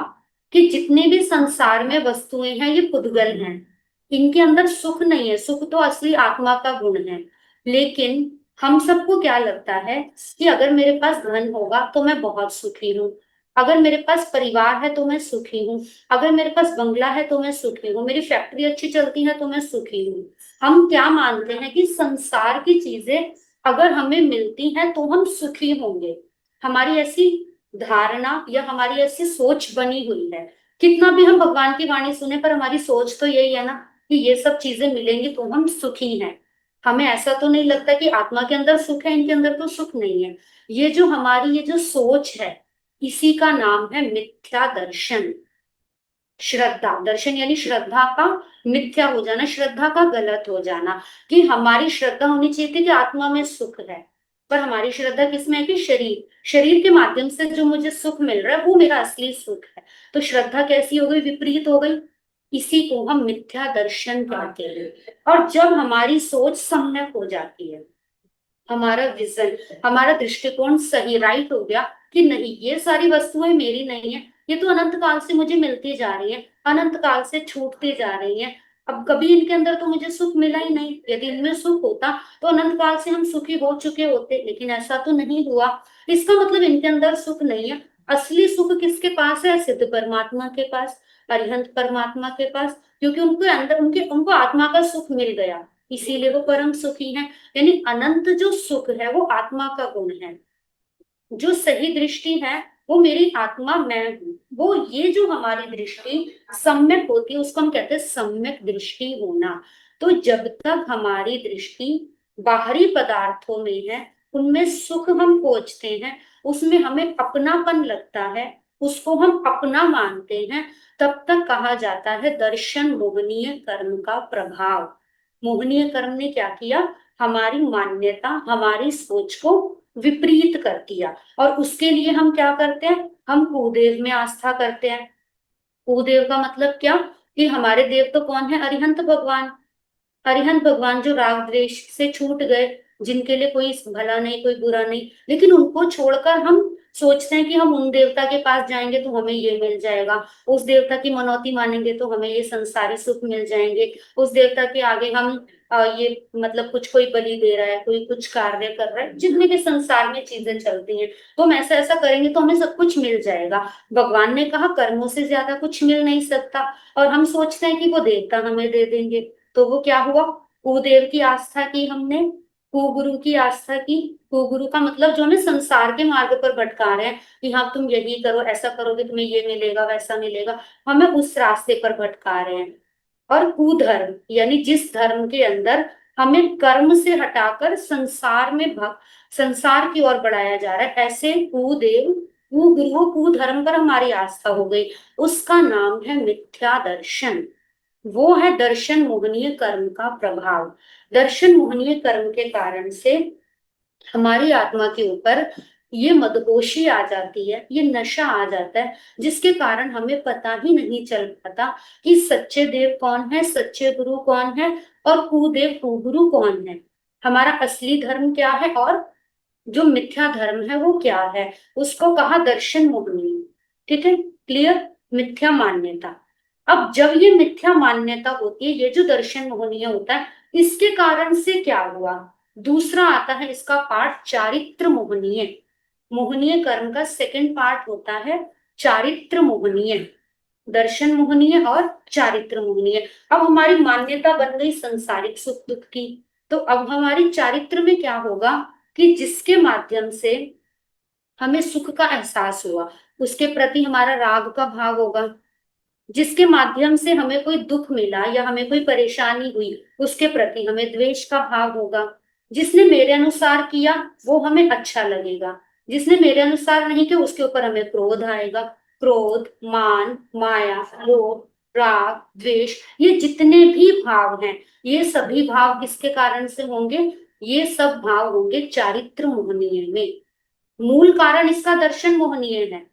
कि जितने भी संसार में वस्तुएं हैं ये पुद्गल हैं, इनके अंदर सुख नहीं है, सुख तो असली आत्मा का गुण है। लेकिन हम सबको क्या लगता है कि अगर मेरे पास धन होगा तो मैं बहुत सुखी हूँ, अगर मेरे पास परिवार है तो मैं सुखी हूँ, अगर मेरे पास बंगला है तो मैं सुखी हूँ, मेरी फैक्ट्री अच्छी चलती है तो मैं सुखी हूँ। हम क्या मानते हैं कि संसार की चीजें अगर हमें मिलती हैं तो हम सुखी होंगे। हमारी ऐसी धारणा या हमारी ऐसी सोच बनी हुई है। कितना भी हम भगवान की वाणी सुने, पर हमारी सोच तो यही है ना कि ये सब चीजें मिलेंगी तो हम सुखी हैं। हमें ऐसा तो नहीं लगता कि आत्मा के अंदर सुख है, इनके अंदर तो सुख नहीं है। ये जो सोच है, इसी का नाम है मिथ्या दर्शन। श्रद्धा दर्शन यानी श्रद्धा का मिथ्या हो जाना, श्रद्धा का गलत हो जाना। कि हमारी श्रद्धा होनी चाहिए थी कि आत्मा में सुख है, पर हमारी श्रद्धा किसमें है कि शरीर के माध्यम से जो मुझे सुख मिल रहा है वो मेरा असली सुख है। तो श्रद्धा कैसी हो गई? विपरीत हो गई। इसी को हम मिथ्या दर्शन कहते हैं। और जब हमारी सोच सम्यक हो जाती है, हमारा विजन, हमारा दृष्टिकोण सही, राइट हो गया कि नहीं ये सारी वस्तुएं मेरी नहीं है, ये तो अनंत काल से मुझे मिलती जा रही है, अनंत काल से छूटती जा रही है, अब कभी इनके अंदर तो मुझे सुख मिला ही नहीं। यदि इनमें सुख होता तो अनंत काल से हम सुखी हो चुके होते, लेकिन ऐसा तो नहीं हुआ। इसका मतलब इनके अंदर सुख नहीं है। असली सुख किसके पास है? सिद्ध परमात्मा के पास, अरिहंत परमात्मा के पास, क्योंकि उनके अंदर उनको आत्मा का सुख मिल गया, इसीलिए वो परम सुखी है। यानी अनंत जो सुख है वो आत्मा का गुण है। जो सही दृष्टि है वो मेरी आत्मा मैं हूँ, वो ये जो हमारी दृष्टि सम्यक होती है उसको हम कहते हैं सम्यक दृष्टि होना। तो जब तक हमारी दृष्टि बाहरी पदार्थों में है, उनमें सुख हम खोजते हैं, उसमें हमें अपनापन लगता है, उसको हम अपना मानते हैं, तब तक कहा जाता है दर्शन मोहनीय कर्म का प्रभाव। मोहनीय कर्म ने क्या किया? हमारी मान्यता, हमारी सोच को विपरीत कर दिया। और उसके लिए हम क्या करते हैं? हम कुदेव में आस्था करते हैं। कुदेव का मतलब क्या? कि हमारे देव तो कौन है? अरिहंत भगवान। अरिहंत भगवान जो राग द्वेष से छूट गए, जिनके लिए कोई भला नहीं कोई बुरा नहीं, लेकिन उनको छोड़कर हम सोचते हैं कि हम उन देवता के पास जाएंगे तो हमें ये मिल जाएगा, उस देवता की मनौती मानेंगे तो हमें ये संसारी सुख मिल जाएंगे, उस देवता के आगे हम ये मतलब कुछ कोई बलि दे रहा है, कोई कुछ कार्य कर रहा है, जितने भी संसार में चीजें चलती हैं, तो हम ऐसा ऐसा करेंगे तो हमें सब कुछ मिल जाएगा। भगवान ने कहा कर्मों से ज्यादा कुछ मिल नहीं सकता, और हम सोचते हैं कि वो देवता हमें दे देंगे। तो वो क्या हुआ? कुदेव की आस्था की हमने, कुगुरु की आस्था की। कुगुरु का मतलब जो हमें संसार के मार्ग पर भटका रहे हैं कि हाँ तुम यही करो, ऐसा करोगे तुम्हें ये मिलेगा वैसा मिलेगा, हमें उस रास्ते पर भटका रहे हैं। और कुधर्म यानी जिस धर्म के अंदर हमें कर्म से हटाकर संसार में संसार की ओर बढ़ाया जा रहा है, ऐसे कुदेव कुगुरु कुधर्म पर हमारी आस्था हो गई, उसका नाम है मिथ्या दर्शन। वो है दर्शन मोहनीय कर्म का प्रभाव। दर्शन मोहनीय कर्म के कारण से हमारी आत्मा के ऊपर ये मदहोशी आ जाती है, ये नशा आ जाता है, जिसके कारण हमें पता ही नहीं चल पाता कि सच्चे देव कौन है, सच्चे गुरु कौन है, और कुदेव कुगुरु कौन है, हमारा असली धर्म क्या है, और जो मिथ्या धर्म है वो क्या है। उसको कहा दर्शन मोहनीय। ठीक है, क्लियर? मिथ्या मान्यता। अब जब ये मिथ्या मान्यता होती है, ये जो दर्शन मोहनीय होता है, इसके कारण से क्या हुआ? दूसरा आता है इसका पार्ट चारित्र मोहनीय। मोहनीय कर्म का सेकंड पार्ट होता है चारित्र मोहनीय। दर्शन मोहनीय और चारित्र मोहनीय। अब हमारी मान्यता बन गई संसारिक सुख दुख की, तो अब हमारी चारित्र में क्या होगा? कि जिसके माध्यम से हमें सुख का एहसास हुआ, उसके प्रति हमारा राग का भाव होगा। जिसके माध्यम से हमें कोई दुख मिला या हमें कोई परेशानी हुई, उसके प्रति हमें द्वेष का भाव होगा। जिसने मेरे अनुसार किया वो हमें अच्छा लगेगा, जिसने मेरे अनुसार नहीं किया उसके ऊपर हमें क्रोध आएगा। क्रोध, मान, माया, लोभ, राग, द्वेष, ये जितने भी भाव हैं, ये सभी भाव किसके कारण से होंगे? ये सब भाव होंगे चारित्र मोहनीय में। मूल कारण इसका दर्शन मोहनीय है,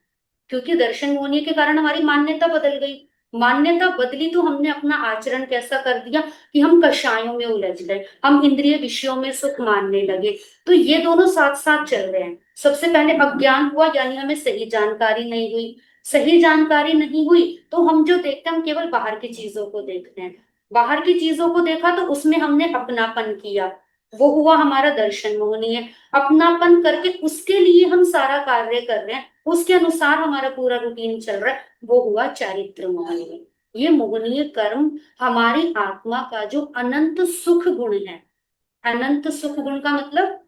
क्योंकि दर्शन होने के कारण हमारी मान्यता बदल गई। मान्यता बदली तो हमने अपना आचरण कैसा कर दिया कि हम कषायों में उलझ गए, हम इंद्रिय विषयों में सुख मानने लगे। तो ये दोनों साथ साथ चल रहे हैं। सबसे पहले अज्ञान हुआ, यानी हमें सही जानकारी नहीं हुई। सही जानकारी नहीं हुई तो हम जो देखते हैं हम केवल बाहर की चीजों को देखते हैं। बाहर की चीजों को देखा तो उसमें हमने अपनापन किया, वो हुआ हमारा दर्शन मोहनीय। अपनापन करके उसके लिए हम सारा कार्य कर रहे हैं, उसके अनुसार हमारा पूरा रूटीन चल रहा है, वो हुआ चारित्र मोहनीय। ये मोहनीय कर्म हमारी आत्मा का जो अनंत सुख गुण है। अनंत सुख गुण का मतलब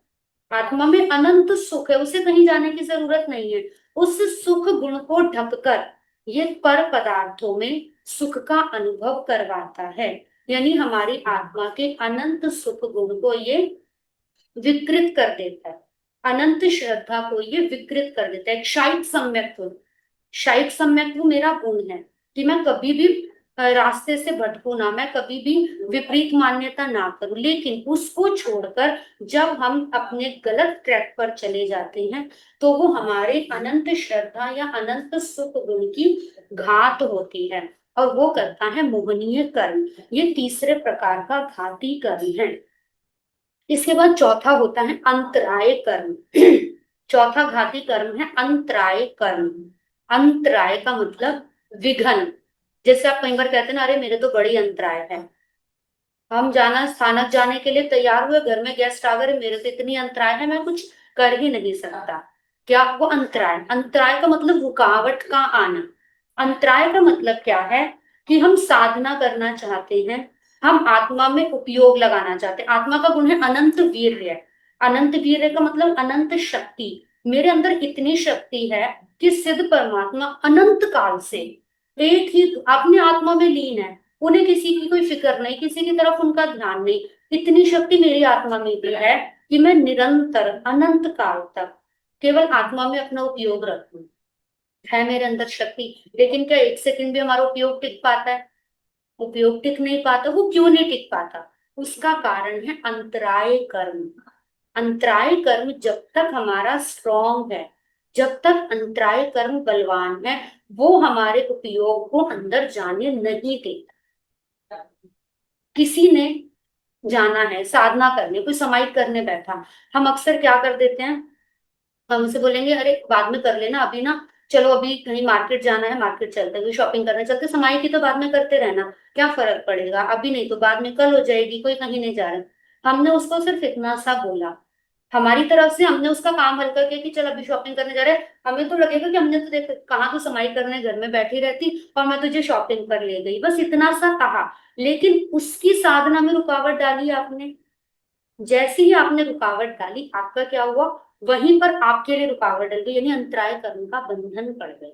आत्मा में अनंत सुख है, उसे कहीं जाने की जरूरत नहीं है। उस सुख गुण को ढककर ये पर पदार्थों में सुख का अनुभव करवाता है। यानी हमारी आत्मा के अनंत सुख गुण को ये विकृत कर देता है, अनंत श्रद्धा को ये विकृत कर देता है। क्षाइक सम्यक्त्व, क्षाइक सम्यक्त्व मेरा गुण है कि मैं कभी भी रास्ते से भटकू ना, मैं कभी भी विपरीत मान्यता ना करूं। लेकिन उसको छोड़कर जब हम अपने गलत ट्रैक पर चले जाते हैं तो वो हमारे अनंत श्रद्धा या अनंत सुख गुण की घात होती है, और वो करता है मोहनीय कर्म। ये तीसरे प्रकार का घाती कर्म है। इसके बाद चौथा होता है अंतराय कर्म। चौथा घाती कर्म है अंतराय कर्म। अंतराय का मतलब विघन। जैसे आप कई बार कहते हैं ना, अरे मेरे तो बड़ी अंतराय है, हम जाना स्थानक जाने के लिए तैयार हुए, घर में गेस्ट आ गए, मेरे तो इतनी अंतराय है मैं कुछ कर ही नहीं सकता। क्या वो अंतराय, अंतराय का मतलब रुकावट का आना। अंतराय का मतलब क्या है कि हम साधना करना चाहते हैं, हम आत्मा में उपयोग लगाना चाहते हैं। आत्मा का गुण है अनंत वीर्य। अनंत वीर्य का मतलब अनंत शक्ति। मेरे अंदर इतनी शक्ति है कि सिद्ध परमात्मा अनंत काल से एक ही अपने आत्मा में लीन है। उन्हें किसी की कोई फिक्र नहीं, किसी की तरफ उनका ध्यान नहीं। इतनी शक्ति मेरी आत्मा में भी है कि मैं निरंतर अनंत काल तक केवल आत्मा में अपना उपयोग रखूं। है मेरे अंदर शक्ति, लेकिन क्या एक सेकंड भी हमारा उपयोग टिक पाता है? उपयोग टिक नहीं पाता। वो क्यों नहीं टिक पाता? उसका कारण है अंतराय कर्म। अंतराय कर्म जब तक हमारा स्ट्रांग है, जब तक अंतराय कर्म बलवान है, वो हमारे उपयोग को अंदर जाने नहीं देता। किसी ने जाना है साधना करने, कोई समाहित करने बैठा, हम अक्सर क्या कर देते हैं, हम उसे बोलेंगे अरे बाद में कर लेना, अभी ना चलो अभी कहीं मार्केट जाना है, मार्केट चलते हैं, शॉपिंग करने चलते हैं, समाई की तो बाद में करते रहना, क्या फर्क पड़ेगा, अभी नहीं तो बाद में कल हो जाएगी, कोई कहीं नहीं जा रहा। हमने उसको सिर्फ इतना सा बोला, हमारी तरफ से हमने उसका काम हल्का किया कि चल अभी शॉपिंग करने जा रहे हैं। हमें तो लगेगा कि हमने तो देख कहाँ तो समाई करने घर में बैठी रहती और मैं तुझे शॉपिंग पर ले गई, बस इतना सा कहा। लेकिन उसकी साधना में रुकावट डाली आपने। जैसे ही आपने रुकावट डाली, आपका क्या हुआ? वहीं पर आपके लिए रुकावट डल गई, यानी अंतराय कर्म का बंधन पड़ गया।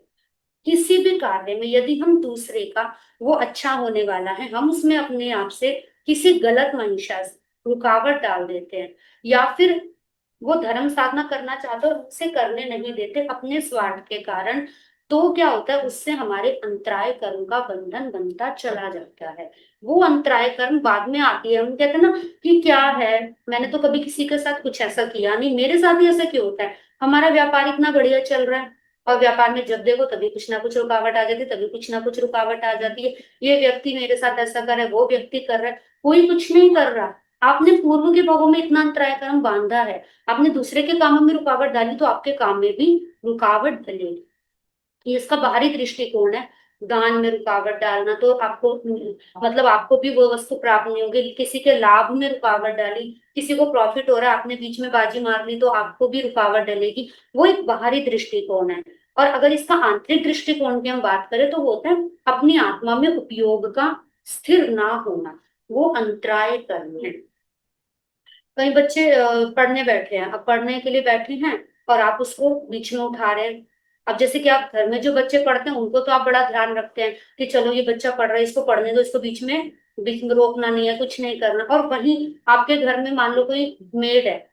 किसी भी कार्य में यदि हम दूसरे का वो अच्छा होने वाला है, हम उसमें अपने आप से किसी गलत मंशा से रुकावट डाल देते हैं, या फिर वो धर्म साधना करना चाहते हैं और उसे करने नहीं देते अपने स्वार्थ के कारण, तो क्या होता है, उससे हमारे अंतराय कर्म का बंधन बनता चला जाता है। वो अंतराय कर्म बाद में आती है। हम कहते हैं ना कि क्या है, मैंने तो कभी किसी के साथ कुछ ऐसा किया नहीं, मेरे साथ ही ऐसा क्यों होता है? हमारा व्यापार इतना बढ़िया चल रहा है और व्यापार में जब देखो तभी कुछ ना कुछ रुकावट आ जाती है, तभी कुछ ना कुछ रुकावट आ जाती है। ये व्यक्ति मेरे साथ ऐसा कर रहा है, वो व्यक्ति कर रहा है, कोई कुछ नहीं कर रहा। आपने पूर्व के भावों में इतना अंतराय कर्म बांधा है, आपने दूसरे के कामों में रुकावट डाली, तो आपके काम में भी रुकावट डलेगी। ये इसका बाहरी दृष्टिकोण है। दान में रुकावट डालना तो आपको मतलब आपको भी वो वस्तु प्राप्त नहीं होगी। किसी के लाभ में रुकावट डाली, किसी को प्रॉफिट हो रहा है, आपने बीच में बाजी मार ली, तो आपको भी रुकावट डलेगी। वो एक बाहरी दृष्टिकोण है। और अगर इसका आंतरिक दृष्टिकोण की हम बात करें, तो वो होता है अपनी आत्मा में उपयोग का स्थिर ना होना। वो अंतराय कर्म है। कई बच्चे पढ़ने बैठे हैं, अब पढ़ने के लिए बैठे हैं और आप उसको बीच में उठा रहे हैं। अब जैसे कि आप घर में जो बच्चे पढ़ते हैं उनको तो आप बड़ा ध्यान रखते हैं कि चलो ये बच्चा पढ़ रहा है, इसको पढ़ने दो, इसको बीच में रोकना नहीं है, कुछ नहीं करना। और वहीं आपके घर में मान लो कोई मेड है,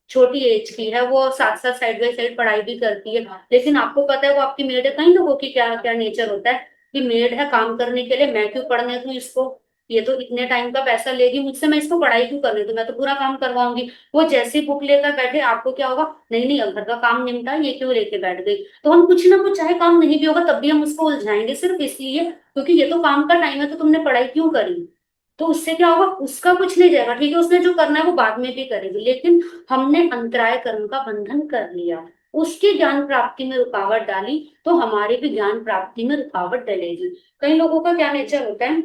छोटी एज की है, वो साथ साथ साइड बाई साइड पढ़ाई भी करती है, लेकिन आपको पता है वो आपकी मेड है। कई लोगों की क्या क्या नेचर होता है कि मेड है काम करने के लिए, मैं क्यों पढ़ने दूं इसको, ये तो इतने टाइम का पैसा लेगी मुझसे, मैं इसको पढ़ाई क्यों करने दूं, मैं तो पूरा काम करवाऊंगी। वो जैसी बुक लेकर बैठे, आपको क्या होगा, नहीं नहीं अब घर का काम निपटा, ये क्यों लेके बैठ गई। तो हम कुछ ना कुछ, चाहे काम नहीं भी होगा तब भी हम उसको उलझाएंगे, सिर्फ इसलिए क्योंकि ये तो काम का टाइम है, तो तुमने पढ़ाई क्यों करी। तो उससे क्या होगा, उसका कुछ नहीं जाएगा, ठीक है उसने जो करना है वो बाद में भी करेगी, लेकिन हमने अंतराय कर्म का बंधन कर लिया, उसकी ज्ञान प्राप्ति में रुकावट डाली, तो हमारे भी ज्ञान प्राप्ति में रुकावट डलेगी। कई लोगों का क्या नेचर होता है,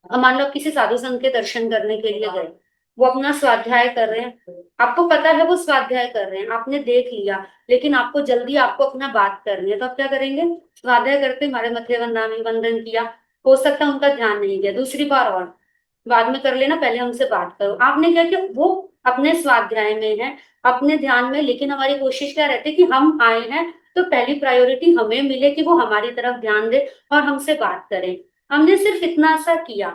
अब मान लो आप किसी साधु संत के दर्शन करने के लिए गए, वो अपना स्वाध्याय कर रहे हैं, आपको पता है वो स्वाध्याय कर रहे हैं, आपने देख लिया, लेकिन आपको जल्दी, आपको अपना बात करनी है, तो आप क्या करेंगे, स्वाध्याय करते हमारे मथे वंदना में वंदन किया, हो सकता है उनका ध्यान नहीं गया, दूसरी बार और बाद में कर लेना, पहले हमसे बात करो। आपने क्या किया, वो अपने स्वाध्याय में है, अपने ध्यान में, लेकिन हमारी कोशिश क्या रहती है कि हम आए हैं तो पहली प्रायोरिटी हमें मिले कि वो हमारी तरफ ध्यान दे और हमसे बात करें। हमने सिर्फ इतना सा किया।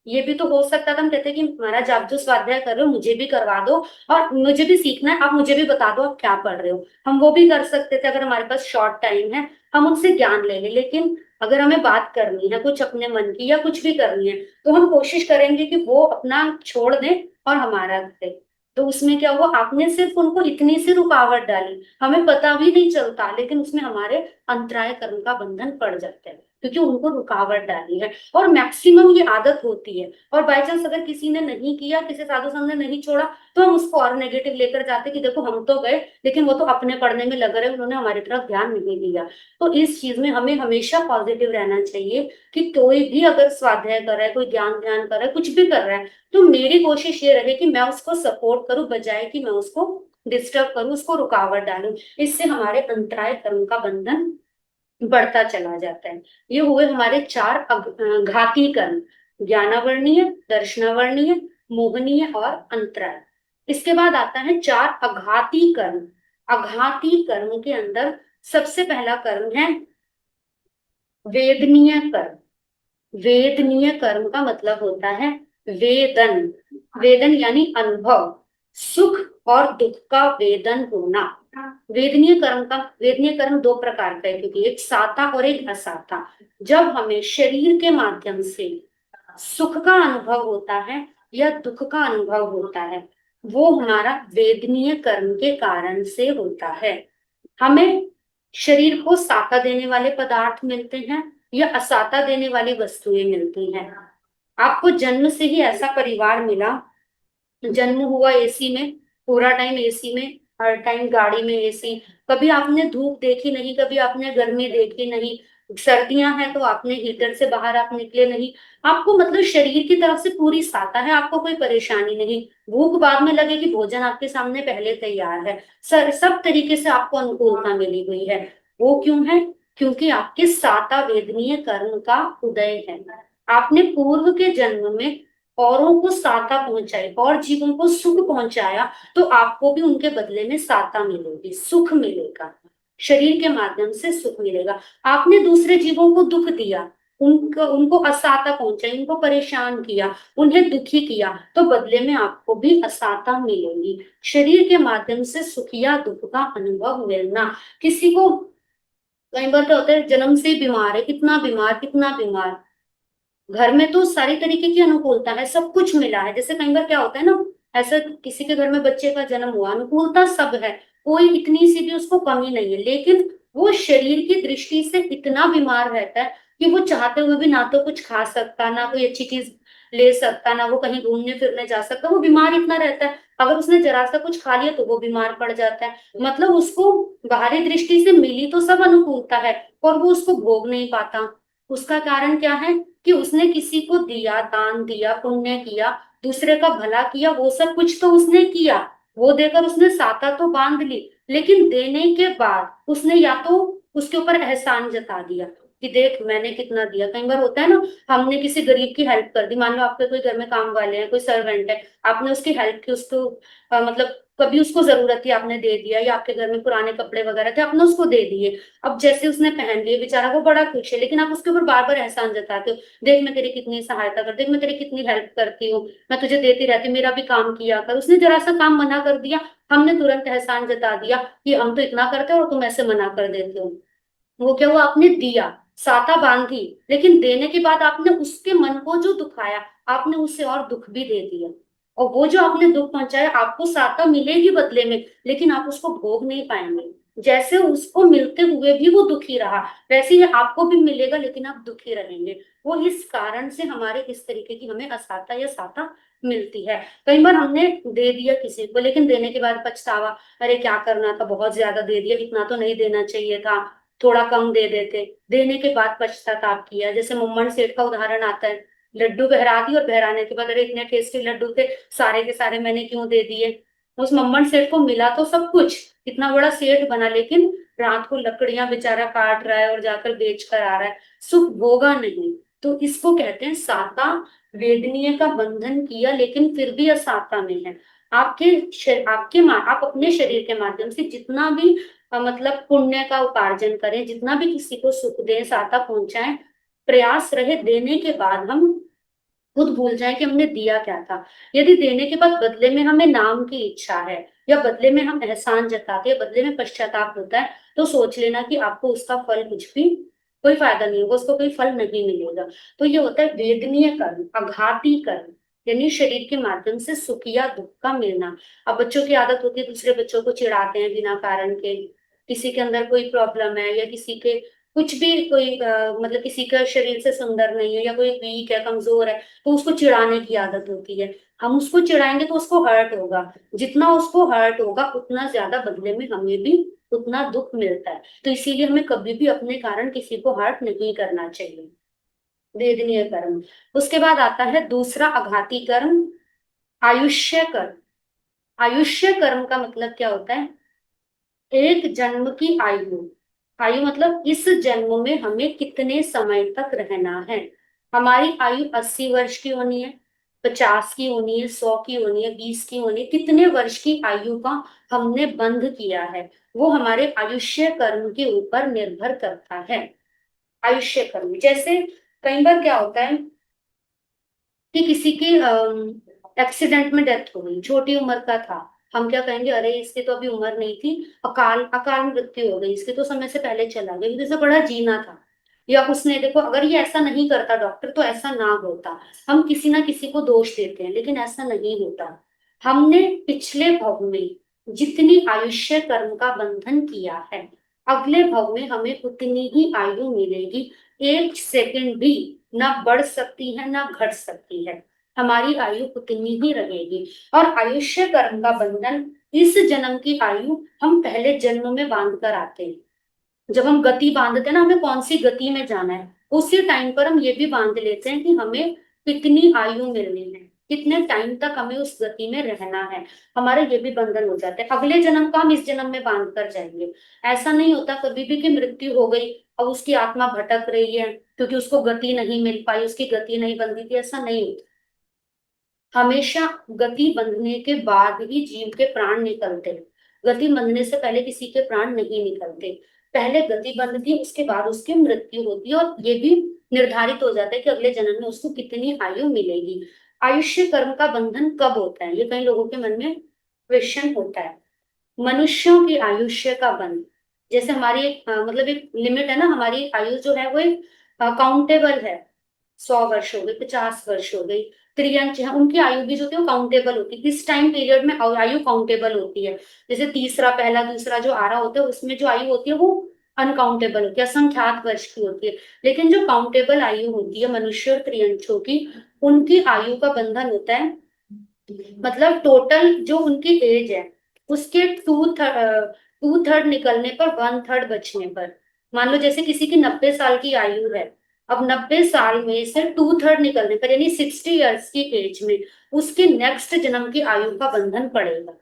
ये भी तो हो सकता था हम कहते कि महाराज आप जो स्वाध्याय कर रहे हो मुझे भी करवा दो, और मुझे भी सीखना है, आप मुझे भी बता दो आप क्या पढ़ रहे हो। हम वो भी कर सकते थे, अगर हमारे पास शॉर्ट टाइम है हम उनसे ज्ञान ले लें। लेकिन अगर हमें बात करनी है कुछ अपने मन की या कुछ भी करनी है, तो हम कोशिश करेंगे कि वो अपना छोड़ दें और हमारा करें। तो उसमें क्या हुआ, आपने सिर्फ उनको इतनी सी रुकावट डाली, हमें पता भी नहीं चलता, लेकिन उसमें हमारे अंतराय कर्म का बंधन पड़ जाता है, क्योंकि उनको रुकावट डाली है। और मैक्सिमम ये आदत होती है। और बाई चांस अगर किसी ने नहीं किया, किसी साधु संत ने नहीं छोड़ा, तो हम उसको और नेगेटिव लेकर जाते कि देखो हम तो गए, लेकिन वो तो अपने पढ़ने में लग रहे, उन्होंने हमारी तरफ ध्यान नहीं दिया। तो इस चीज में हमें हमेशा पॉजिटिव रहना चाहिए कि कोई भी अगर स्वाध्याय कर रहा है, कोई ज्ञान ध्यान कर रहा है, कुछ भी कर रहा है, तो मेरी कोशिश ये रहे कि मैं उसको सपोर्ट करूं, बजाय कि मैं उसको डिस्टर्ब करूं, उसको रुकावट डालूं, इससे हमारे अंतराय कर्म का बंधन बढ़ता चला जाता है। ये हुए हमारे चार घाती कर्म, ज्ञानावर्णीय, दर्शनावर्णीय, मोहनीय और अंतराय। इसके बाद आता है चार अघाती कर्म। अघाती कर्म के अंदर सबसे पहला कर्म है वेदनीय कर्म। वेदनीय कर्म का मतलब होता है वेदन। वेदन यानी अनुभव, सुख और दुख का वेदन होना। वेदनीय कर्म दो प्रकार का है, क्योंकि एक साता और एक असाता। जब हमें शरीर के माध्यम से सुख का अनुभव होता है या दुख का अनुभव होता है, वो हमारा वेदनीय कर्म के कारण से होता है। हमें शरीर को साता देने वाले पदार्थ मिलते हैं या असाता देने वाली वस्तुएं मिलती हैं। आपको जन्म से ही ऐसा परिवार मिला, जन्म हुआ एसी में, पूरा टाइम एसी में, हर टाइम गाड़ी में एसी, कभी आपने धूप देखी नहीं, कभी आपने गर्मी देखी नहीं, सर्दियां हैं तो आपने हीटर से बाहर आप निकले नहीं। आपको मतलब शरीर की तरफ से पूरी साता है, आपको कोई परेशानी नहीं। भूख बाद में लगेगी, भोजन आपके सामने पहले तैयार है। सब तरीके से आपको अनुकूलता मिली हुई है। वो क्यों है? क्योंकि आपके साता वेदनीय कर्म का उदय है। आपने पूर्व के जन्म में औरों को साता पहुंचाई और जीवों को सुख पहुंचाया, तो आपको भी उनके बदले में साता मिलेगी, सुख मिलेगा। शरीर के माध्यम से सुख मिलेगा। आपने दूसरे जीवों को दुख दिया, उनको उनको असाता पहुंचाई, उनको परेशान किया, उन्हें दुखी किया, तो बदले में आपको भी असाता मिलेगी। शरीर के माध्यम से सुख या दुख का अनुभव मिलना। किसी को कई बार क्या होता है, जन्म से ही बीमार है, इतना बीमार, इतना बीमार, घर में तो सारी तरीके की अनुकूलता है, सब कुछ मिला है। जैसे कई बार क्या होता है ना, ऐसा किसी के घर में बच्चे का जन्म हुआ, अनुकूलता सब है, कोई इतनी सी भी उसको कमी नहीं है, लेकिन वो शरीर की दृष्टि से इतना बीमार रहता है कि वो चाहते हुए भी ना तो कुछ खा सकता, ना कोई अच्छी चीज ले सकता, ना वो कहीं घूमने फिरने जा सकता, वो बीमार इतना रहता है। अगर उसने जरा सा कुछ खा लिया तो वो बीमार पड़ जाता है। मतलब उसको बाहरी दृष्टि से मिली तो सब अनुकूलता है, और वो उसको भोग नहीं पाता। उसका कारण क्या है? कि उसने किसी को दिया, दान दिया, पुण्य किया, दूसरे का भला किया, वो सब कुछ तो उसने किया। वो देकर उसने साता तो बांध ली, लेकिन देने के बाद उसने या तो उसके ऊपर एहसान जता दिया कि देख मैंने कितना दिया। कई बार होता है ना, हमने किसी गरीब की हेल्प कर दी, मान लो आपके कोई घर में काम वाले हैं, कोई सर्वेंट है, आपने उसकी हेल्प की, उसको मतलब कभी उसको जरूरत थी आपने दे दिया, या आपके घर में पुराने कपड़े वगैरह थे आपने उसको दे दिए। अब जैसे उसने पहन लिए, बेचारा वो बड़ा खुश है, लेकिन आप उसके ऊपर बार बार एहसान जताते हो, देख मैं तेरी कितनी सहायता करती, देख मैं तेरी कितनी हेल्प करती हूँ, मैं तुझे देती रहती हूँ, मेरा भी काम किया कर। उसने जरा सा काम मना कर दिया, हमने तुरंत एहसान जता दिया कि हम तो इतना करते हैं और तुम ऐसे मना कर देते हो। वो क्या हुआ? आपने दिया, साता बांधी, लेकिन देने के बाद आपने उसके मन को जो दुखाया, आपने उससे और दुख भी दे दिया। और वो जो आपने दुख पहुंचाया, आपको साता मिलेगी बदले में, लेकिन आप उसको भोग नहीं पाएंगे। जैसे उसको मिलते हुए भी वो दुखी रहा, वैसे ही आपको भी मिलेगा, लेकिन आप दुखी रहेंगे। वो इस कारण से हमारे इस तरीके की हमें असाता या साता मिलती है। कई बार हमने दे दिया किसी को, लेकिन देने के बाद पछतावा, अरे क्या करना था, बहुत ज्यादा दे दिया, इतना तो नहीं देना चाहिए था, थोड़ा कम दे देते। देने के बाद पश्चाताप किया। जैसे मुम्मन सेठ का उदाहरण आता है, लड्डू बहरा दिए और बहराने के बाद अरे इतने टेस्टी लड्डू थे, सारे के सारे मैंने क्यों दे दिए। उस मुम्मन सेठ को मिला तो सब कुछ, इतना बड़ा सेठ बना, लेकिन रात को लकड़ियां बेचारा काट रहा है और जाकर बेच कर आ रहा है, सुख भोगा नहीं। तो इसको कहते हैं साता। वेदनीय का बंधन किया, लेकिन फिर भी असाता में है। आप अपने शरीर के माध्यम से जितना भी मतलब पुण्य का उपार्जन करें, जितना भी किसी को सुख दें, साता पहुंचाएं, प्रयास रहे देने के बाद हम खुद भूल जाएं कि हमने दिया क्या था। यदि देने के बाद बदले में हमें नाम की इच्छा है, या बदले में हम एहसान जताते हैं, बदले में पश्चाताप होता है, तो सोच लेना कि आपको उसका फल कुछ भी, कोई फायदा नहीं होगा, उसको कोई फल नहीं मिलेगा। तो ये होता है वेदनीय कर्म, अघाती कर्म, यानी शरीर के माध्यम से सुख या दुख का मिलना। अब बच्चों की आदत होती है दूसरे बच्चों को चिढ़ाते हैं बिना कारण के, किसी के अंदर कोई प्रॉब्लम है या किसी के कुछ भी कोई मतलब किसी का शरीर से सुंदर नहीं है या कोई वीक है, कमजोर है, तो उसको चिढ़ाने की आदत होती है। हम उसको चिढ़ाएंगे तो उसको हर्ट होगा, जितना उसको हर्ट होगा उतना ज्यादा बदले में हमें भी उतना दुख मिलता है। तो इसीलिए हमें कभी भी अपने कारण किसी को हर्ट नहीं करना चाहिए। वेदनीय कर्म। उसके बाद आता है दूसरा अघाती कर्म, आयुष्य कर्म। आयुष्य कर्म का मतलब क्या होता है? एक जन्म की आयु। आयु मतलब इस जन्म में हमें कितने समय तक रहना है। हमारी आयु 80 वर्ष की होनी है, 50 की होनी है, 100 की होनी है, 20 की होनी है, कितने वर्ष की आयु का हमने बंध किया है, वो हमारे आयुष्य कर्म के ऊपर निर्भर करता है। आयुष्य कर्म जैसे कई बार क्या होता है कि किसी की एक्सीडेंट में डेथ हो गई, छोटी उम्र का था, हम क्या कहेंगे, अरे इसकी तो अभी उम्र नहीं थी, अकाल अकाल मृत्यु हो गई, इसके तो समय से पहले चला गया, क्योंकि इसे बड़ा जीना था। या उसने देखो, अगर ये ऐसा नहीं करता डॉक्टर तो ऐसा ना होता। हम किसी ना किसी को दोष देते हैं, लेकिन ऐसा नहीं होता। हमने पिछले भव में जितनी आयुष्य कर्म का बंधन किया है, अगले भव में हमें उतनी ही आयु मिलेगी। एक सेकंड भी ना बढ़ सकती है ना घट सकती है, हमारी आयु उतनी ही रहेगी। और आयुष्य कर्म का बंधन, इस जन्म की आयु हम पहले जन्म में बांध कर आते हैं। जब हम गति बांधते हैं ना, हमें कौन सी गति में जाना है, उसी टाइम पर हम ये भी बांध लेते हैं कि हमें कितनी आयु मिलनी है, कितने टाइम तक हमें उस गति में रहना है। हमारे ये भी बंधन हो जाते हैं, अगले जन्म का हम इस जन्म में बांध कर जाएंगे। ऐसा नहीं होता कभी भी कि मृत्यु हो गई और उसकी आत्मा भटक रही है क्योंकि उसको गति नहीं मिल पाई, उसकी गति नहीं बंधी थी, ऐसा नहीं होता। हमेशा गति बंधने के बाद ही जीव के प्राण निकलते हैं। गति बंधने से पहले किसी के प्राण नहीं निकलते। पहले गति बंधती है, उसके बाद उसकी मृत्यु होती है, और ये भी निर्धारित हो जाता है कि अगले जन्म में उसको कितनी आयु मिलेगी। आयुष्य कर्म का बंधन कब होता है, ये कई लोगों के मन में क्वेश्चन होता है। मनुष्यों की आयुष्य का बंध, जैसे हमारी मतलब एक लिमिट है ना, हमारी आयु जो है वो एक काउंटेबल है। 100 वर्ष हो गई, 50 वर्ष हो गई, त्रियंच है, उनकी आयु भी जो होती है वो काउंटेबल होती है। इस टाइम पीरियड में आयु काउंटेबल होती है। जैसे तीसरा, पहला, दूसरा जो आ रहा होता है, उसमें जो आयु होती है वो अनकाउंटेबल होती है, असंख्यात वर्ष की होती है। लेकिन जो काउंटेबल आयु होती है मनुष्य और त्रियंचों की, उनकी आयु का बंधन होता है, मतलब टोटल जो उनकी एज है उसके टू थर्ड निकलने पर, वन थर्ड बचने पर। मान लो जैसे किसी की 90 साल की आयु है, अब 90 साल में से टू थर्ड निकलने पर, यानी 60 ईयर्स की एज में उसके नेक्स्ट जन्म की आयु का बंधन पड़ेगा।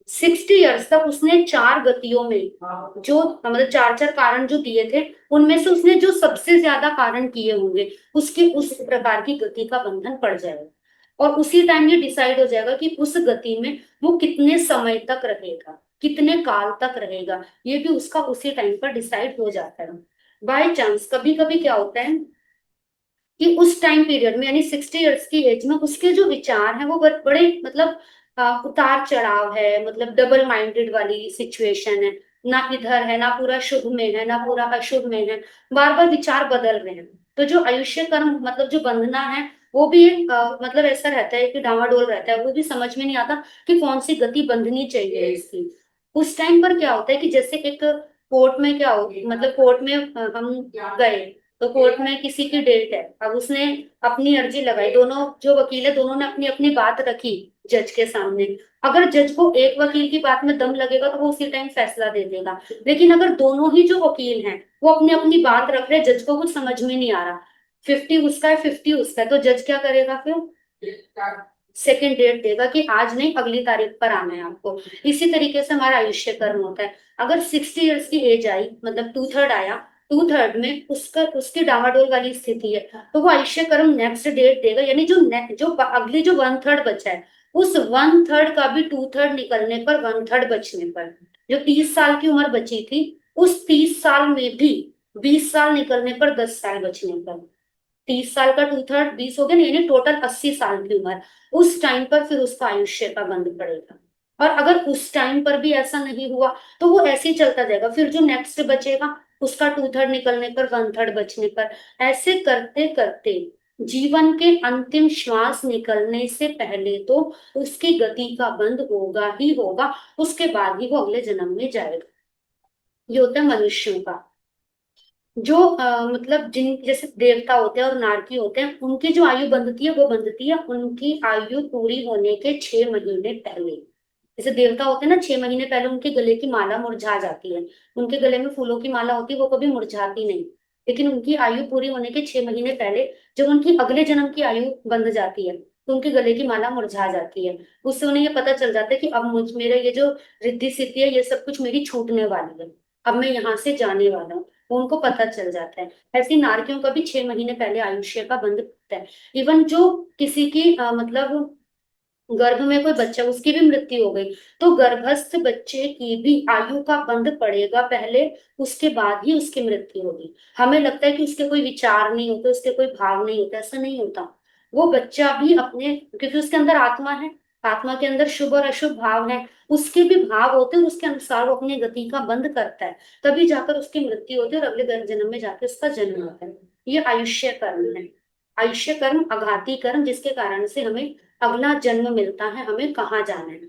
60 ईयर्स तक उसने चार गतियों में, जो मतलब चार चार कारण जो दिए थे, उनमें से उसने जो सबसे ज्यादा कारण किए होंगे, उसके उस प्रकार की गति का बंधन पड़ जाएगा। और उसी टाइम ये डिसाइड हो जाएगा कि उस गति में वो कितने समय तक रहेगा, कितने काल तक रहेगा, ये भी उसका उसी टाइम पर डिसाइड हो जाता है। बाय चांस कभी कभी क्या होता है कि उस टाइम पीरियड में, यानी 60 ईयर्स की एज में, उसके जो विचार हैं वो बड़े मतलब उतार चढ़ाव है, मतलब डबल माइंडेड वाली सिचुएशन है। ना इधर है, ना पूरा शुभ में है, ना पूरा अशुभ में है, बार बार विचार बदल रहे हैं। तो जो आयुष्य कर्म मतलब जो बंधना है, वो भी एक मतलब ऐसा रहता है कि डावाडोल रहता है, वो भी समझ में नहीं आता कि कौन सी गति बंधनी चाहिए इसकी। उस टाइम पर क्या होता है कि जैसे एक कोर्ट में क्या हो, मतलब कोर्ट में हम गए, तो कोर्ट में किसी की डेट है, अब उसने अपनी अर्जी लगाई, दोनों जो वकील है दोनों ने अपनी अपनी बात रखी जज के सामने। अगर जज को एक वकील की बात में दम लगेगा तो वो उसी टाइम फैसला दे देगा। लेकिन अगर दोनों ही जो वकील हैं वो अपनी अपनी बात रख रहे, जज को कुछ समझ में नहीं आ रहा, 50 उसका है 50 उसका है, तो जज क्या करेगा फिर? सेकेंड डेट देगा कि आज नहीं, अगली तारीख पर आना है आपको। इसी तरीके से हमारा आयुष्य कर्म होता है। अगर 60 ईयर्स की एज आई, मतलब टू थर्ड आया, टू थर्ड में उसका उसकी डामाडोल वाली स्थिति है, तो वो आयुष्य कर्म नेक्स्ट डेट देगा, यानी जो अगली जो वन थर्ड बचा है, उस वन थर्ड का भी टू थर्ड निकलने पर, वन थर्ड बचने पर, जो 30 साल की उम्र बची थी, उस 30 साल में भी 20 साल निकलने पर, 10 साल बचने पर, 30 साल का टू थर्ड 20 हो गया ना, यानी टोटल 80 साल की उम्र। उस टाइम पर फिर उसका आयुष्य का बंध पड़ेगा। और अगर उस टाइम पर भी ऐसा नहीं हुआ तो वो ऐसे ही चलता जाएगा, फिर जो नेक्स्ट बचेगा उसका टू थर्ड निकलने पर, वन थर्ड बचने पर, ऐसे करते करते जीवन के अंतिम श्वास निकलने से पहले तो उसकी गति का बंध होगा ही होगा, उसके बाद ही वो अगले जन्म में जाएगा। ये होता है मनुष्यों का। जो मतलब जिन जैसे देवता होते हैं और नारकी होते हैं, उनकी जो आयु बंधती है वो बंधती है उनकी आयु पूरी होने के 6 महीने पहले। जैसे देवता होते हैं ना, 6 महीने पहले उनके गले की माला मुरझा जाती है, उनके गले में फूलों की माला होती है, वो कभी मुरझाती नहीं। लेकिन उनकी आयु पूरी होने के 6 महीने पहले जब उनकी अगले जन्म की आयु बंध जाती है, तो उनके गले की माला मुरझा जाती है। उससे उन्हें ये पता चल जाता है कि अब मुझ मेरे ये जो रिद्धि सिद्धि है ये सब कुछ मेरी छूटने वाली है, अब मैं यहाँ से जाने वाला हूँ, वो उनको पता चल जाता है। ऐसी नारकियों का भी 6 महीने पहले आयुष्य का बंध होता है। इवन जो किसी की मतलब गर्भ में कोई बच्चा उसकी भी मृत्यु हो गई, तो गर्भस्थ बच्चे की भी आयु का बंध पड़ेगा पहले, उसके बाद ही उसकी मृत्यु होगी। हमें लगता है कि उसके कोई विचार नहीं होते, उसके कोई भाव नहीं होते, ऐसा नहीं होता। वो बच्चा भी अपने, क्योंकि उसके अंदर आत्मा है, आत्मा के अंदर शुभ और अशुभ भाव है, उसके भी भाव होते हैं, उसके अनुसार वो अपनी गति का बंध करता है, तभी जाकर उसकी मृत्यु होती है और अगले जन्म में जाकर उसका जन्म होता है। ये आयुष्य कर्म है। आयुष्य कर्म आघाती कर्म, जिसके कारण से हमें अगला जन्म मिलता है, हमें कहाँ जाना है।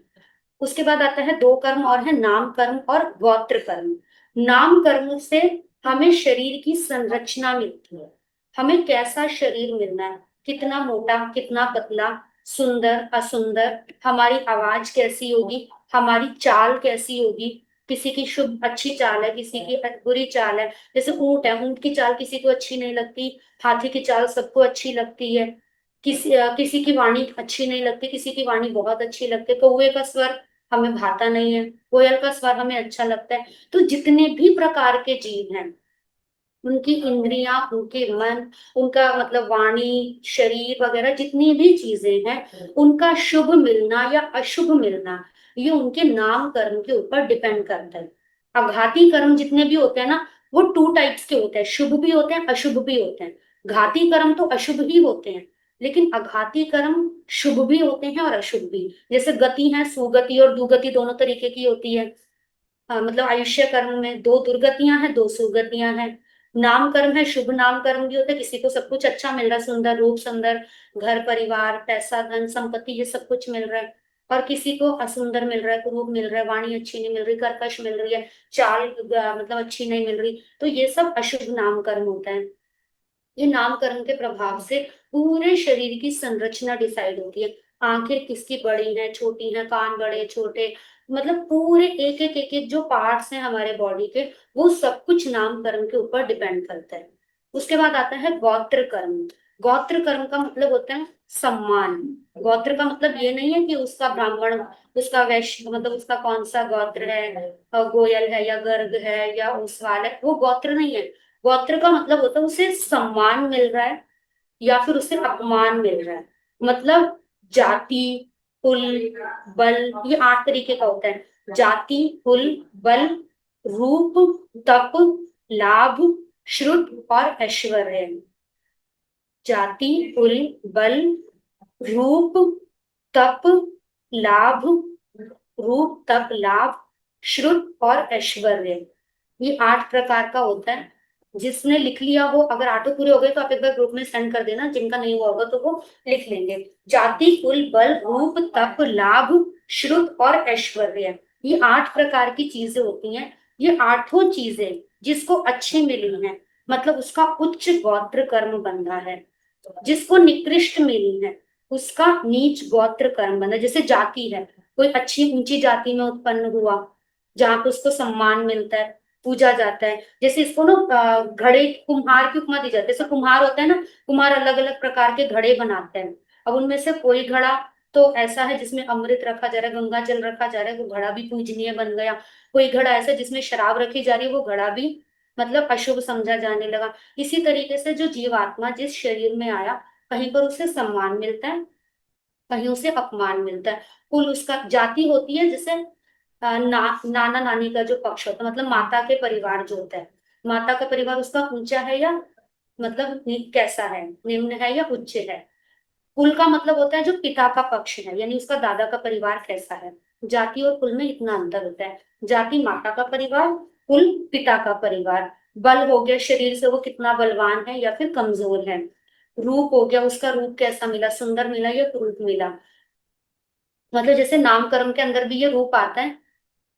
उसके बाद आता है दो कर्म और है, नाम कर्म और गोत्र कर्म। नाम कर्म से हमें शरीर की संरचना मिलती है, हमें कैसा शरीर मिलना है, कितना मोटा कितना पतला, सुंदर असुंदर, हमारी आवाज कैसी होगी, हमारी चाल कैसी होगी। किसी की शुभ अच्छी चाल है, किसी की बुरी चाल है। जैसे ऊंट है, ऊंट की चाल किसी को अच्छी नहीं लगती, हाथी की चाल सबको अच्छी लगती है। किसी की वाणी अच्छी नहीं लगती, किसी की वाणी बहुत अच्छी लगती है। कौवे का स्वर हमें भाता नहीं है, कोयल का स्वर हमें अच्छा लगता है। तो जितने भी प्रकार के जीव हैं, उनकी इंद्रियां, उनके मन, उनका मतलब वाणी, शरीर वगैरह जितनी भी चीजें हैं, उनका शुभ मिलना या अशुभ मिलना, ये उनके नाम कर्म के ऊपर डिपेंड करता है। आघाती कर्म जितने भी होते हैं ना, वो टू टाइप्स के होते हैं, शुभ भी होते हैं अशुभ भी होते हैं। घाती कर्म तो अशुभ ही होते हैं, लेकिन आघाती कर्म शुभ भी होते हैं और अशुभ भी। जैसे गति है, सुगति और दुगति दोनों तरीके की होती है। मतलब आयुष्य कर्म में दो दुर्गतियां हैं, दो सुगतियां हैं। नाम कर्म है, शुभ नाम कर्म भी होता है, किसी को सब कुछ अच्छा मिल रहा है, सुंदर रूप, सुंदर घर परिवार, पैसा धन संपत्ति, ये सब कुछ मिल रहा है। और किसी को असुंदर मिल रहा है, कुरूप मिल रहा है, वाणी अच्छी नहीं मिल रही, कर्कश मिल रही है, चाल मतलब अच्छी नहीं मिल रही, तो ये सब अशुभ नाम कर्म होता है। ये नामकरण के प्रभाव से पूरे शरीर की संरचना डिसाइड होती है। आंखें किसकी बड़ी हैं छोटी हैं, कान बड़े छोटे, मतलब पूरे एक एक जो पार्ट्स हैं हमारे बॉडी के, वो सब कुछ नामकरण के ऊपर डिपेंड करता है। उसके बाद आता है गोत्र कर्म। गोत्र कर्म का मतलब होता है सम्मान। गोत्र का मतलब ये नहीं है कि उसका ब्राह्मण, उसका वैश्य, मतलब उसका कौन सा गोत्र है, गोयल है या गर्ग है या ओसवाल है, वो गोत्र नहीं है। गोत्र का मतलब होता है उसे सम्मान मिल रहा है या फिर उसे अपमान मिल रहा है। मतलब जाति, कुल, बल, ये 8 तरीके का होता है। जाति, कुल, बल, रूप, तप, लाभ, श्रुत और ऐश्वर्य। जाति, कुल, बल, रूप, तप, लाभ, रूप तप लाभ, श्रुत और ऐश्वर्य, ये 8 प्रकार का होता है। जिसने लिख लिया हो, अगर 8 पूरे हो गए तो आप एक बार ग्रुप में सेंड कर देना, जिनका नहीं हुआ होगा तो वो लिख लेंगे। जाति, कुल, बल, रूप, तप, लाभ, श्रुत और ऐश्वर्य, ये 8 प्रकार की चीजें होती हैं। ये आठों चीजें जिसको अच्छी मिली हैं, मतलब उसका उच्च गोत्र कर्म बंधा है। जिसको निकृष्ट मिली है, उसका नीच गोत्र कर्म बंधा। जैसे जाति है, कोई अच्छी ऊंची जाति में उत्पन्न हुआ, जहाँ पे उसको सम्मान मिलता है, पूजा जाता है। जैसे इसको ना घड़े, कुम्हार की उपमा दी जाती है। जैसे कुम्हार होता है ना, कुम्हार अलग अलग प्रकार के घड़े बनाते हैं। अब उनमें से कोई घड़ा तो ऐसा है जिसमें अमृत रखा जा रहा है, गंगा जल रखा जा रहा है, वो घड़ा भी पूजनीय बन गया। कोई घड़ा ऐसा है जिसमें शराब रखी जा रही है, वो घड़ा भी मतलब अशुभ समझा जाने लगा। इसी तरीके से जो जीवात्मा जिस शरीर में आया, कहीं पर उसे सम्मान मिलता है, कहीं उसे अपमान मिलता है। कुल उसका, जाति होती है जैसे नाना नानी का जो पक्ष होता है, मतलब माता के परिवार जो होता है, माता का परिवार उसका ऊंचा है या मतलब कैसा है, निम्न है या उच्च है। कुल का मतलब होता है जो पिता का पक्ष है, यानी उसका दादा का परिवार कैसा है। जाति और कुल में इतना अंतर होता है। जाति माता का परिवार, कुल पिता का परिवार। बल हो गया शरीर से वो कितना बलवान है या फिर कमजोर है। रूप हो गया उसका रूप कैसा मिला, सुंदर मिला या कुरूप मिला। मतलब जैसे नाम कर्म के अंदर भी ये रूप आता है,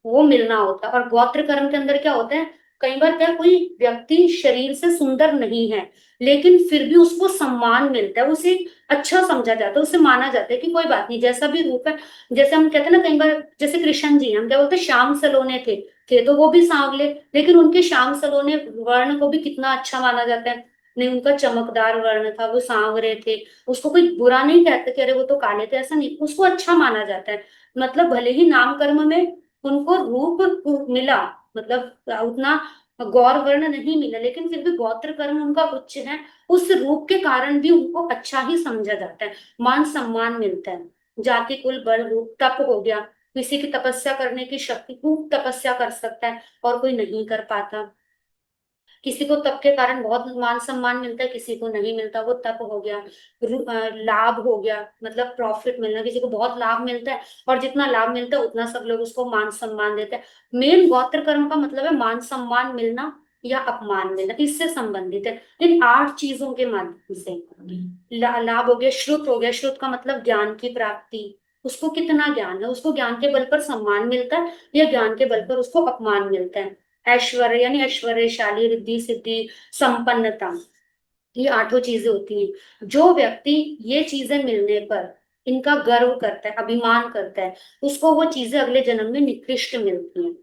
वो मिलना होता है। और गोत्र कर्म के अंदर क्या होता है, कई बार क्या कोई व्यक्ति शरीर से सुंदर नहीं है, लेकिन फिर भी उसको सम्मान मिलता है, उसे अच्छा समझा जाता है, उसे माना जाता है कि कोई बात नहीं, जैसा भी रूप है। जैसे हम कहते हैं ना कई बार, जैसे कृष्ण जी हैं, हम क्या बोलते हैं, श्याम सलोने थे तो वो भी सांवले, लेकिन उनके श्याम सलोने वर्ण को भी कितना अच्छा माना जाता है। नहीं उनका चमकदार वर्ण था, वो सांवरे थे। उसको कोई बुरा नहीं कहते कि अरे वो तो काले थे, ऐसा नहीं, उसको अच्छा माना जाता है। मतलब भले ही नाम कर्म में उनको रूप मिला, मतलब उतना गौर वर्ण नहीं मिला, लेकिन फिर भी गोत्र कर्म उनका उच्च है। उस रूप के कारण भी उनको अच्छा ही समझा जाता है, मान सम्मान मिलता है। जाति कुल बल रूप तप हो गया, किसी की तपस्या करने की शक्ति, खूब तपस्या कर सकता है और कोई नहीं कर पाता। किसी को तप के कारण बहुत मान सम्मान मिलता है, किसी को नहीं मिलता, वो तप हो गया। लाभ हो गया, मतलब प्रॉफिट मिलना, किसी को बहुत लाभ मिलता है और जितना लाभ मिलता है उतना सब लोग उसको मान सम्मान देते हैं। मेन गोत्र कर्म का मतलब है मान सम्मान मिलना या अपमान मिलना, इससे संबंधित है इन 8 चीजों के माध्यम से। लाभ हो गया, श्रुत हो गया, श्रुत का मतलब ज्ञान की प्राप्ति। उसको कितना ज्ञान है, उसको ज्ञान के बल पर सम्मान मिलता है या ज्ञान के बल पर उसको अपमान मिलता है। ऐश्वर्य यानी ऐश्वर्यशाली, रिद्धि सिद्धि, संपन्नता, ये 8 चीजें होती हैं। जो व्यक्ति ये चीजें मिलने पर इनका गर्व करता है, अभिमान करता है, उसको वो चीजें अगले जन्म में निकृष्ट मिलती हैं।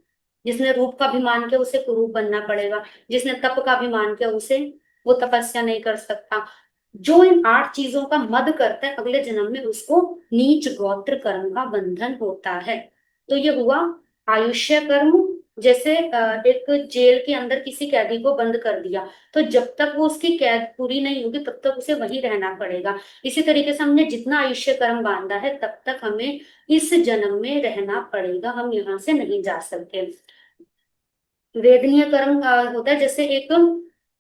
जिसने रूप का अभिमान किया उसे कुरूप बनना पड़ेगा, जिसने तप का अभिमान किया उसे, वो तपस्या नहीं कर सकता। जो इन 8 चीजों का मद करता है अगले जन्म में उसको नीच गोत्र कर्म का बंधन होता है। तो ये हुआ आयुष्य कर्म। जैसे एक जेल के अंदर किसी कैदी को बंद कर दिया, तो जब तक वो उसकी कैद पूरी नहीं होगी तब तक उसे वहीं रहना पड़ेगा। इसी तरीके से हमने जितना आयुष्य कर्म बांधा है तब तक हमें इस जन्म में रहना पड़ेगा, हम यहाँ से नहीं जा सकते। वेदनीय कर्म होता है, जैसे एक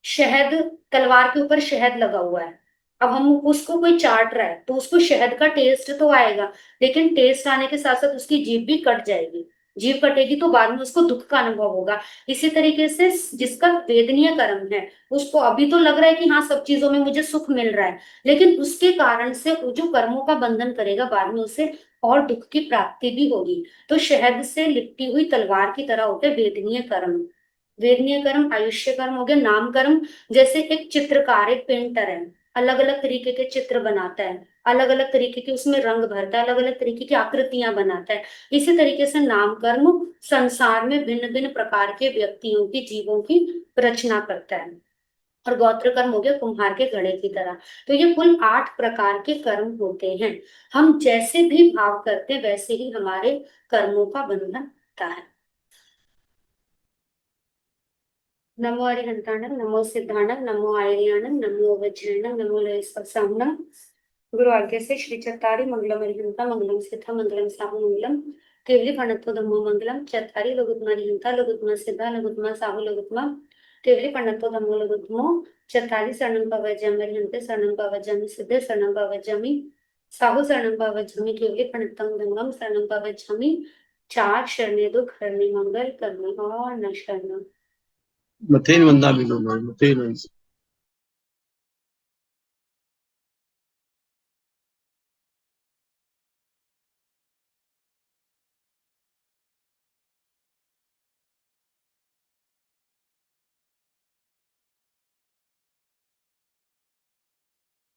शहद, तलवार के ऊपर शहद लगा हुआ है, अब हम उसको कोई चाट रहा है तो उसको शहद का टेस्ट तो आएगा, लेकिन टेस्ट आने के साथ साथ उसकी जीभ भी कट जाएगी। जीभ कटेगी तो बाद में उसको दुख का अनुभव होगा। इसी तरीके से जिसका वेदनीय कर्म है उसको अभी तो लग रहा है कि हाँ सब चीजों में मुझे सुख मिल रहा है, लेकिन उसके कारण से वो जो कर्मों का बंधन करेगा बाद में उसे और दुख की प्राप्ति भी होगी। तो शहद से लिपटी हुई तलवार की तरह होते हैं वेदनीय कर्म। वेदनीय कर्म आयुष्य कर्म हो गया। नाम कर्म, जैसे एक चित्रकार, एक पेंटर है, अलग अलग तरीके के चित्र बनाता है, अलग अलग तरीके के उसमें रंग भरता है, अलग अलग तरीके की आकृतियां बनाता है। इसी तरीके से नाम कर्म संसार में भिन्न भिन्न प्रकार के व्यक्तियों की, जीवों की रचना करता है। और गोत्र कर्म हो गया कुम्हार के घड़े की तरह। तो ये कुल 8 प्रकार के कर्म होते हैं। हम जैसे भी भाव करते हैं वैसे ही हमारे कर्मों का बंधन होता है। नमो अरिहंताणं, नमो सिद्धाणं, नमो आयर्याणं, नमो वज्रेणं, नमो लय स्पर्शाम्नं। गुरु आज्ञा से श्री चत्तारी मंगलम अरिहंता, मंगलम सिद्धा, मंगलम साहु मंगलम। केवली प्रणत्व धम्मो मंगलम चत्तारी लघुत्मा अरिहंता, लघुत्मा सिद्धा, लघुत्मा साहु लघुत्मा। केवली प्रणत्व धम्मो लघुत्मो चत्तारी शरणं भवज्यामि अरिहन्ते, शरणं भवज्यामि सिद्धे, शरणं भवज्यामि साहु, शरणं भवज्यामि केवली प्रणतम धम्मम, शरणं भवज्यामि। 4 शरणे दुख हरणे मंगल करने और न शरणं। Matin Mandamino, Matin.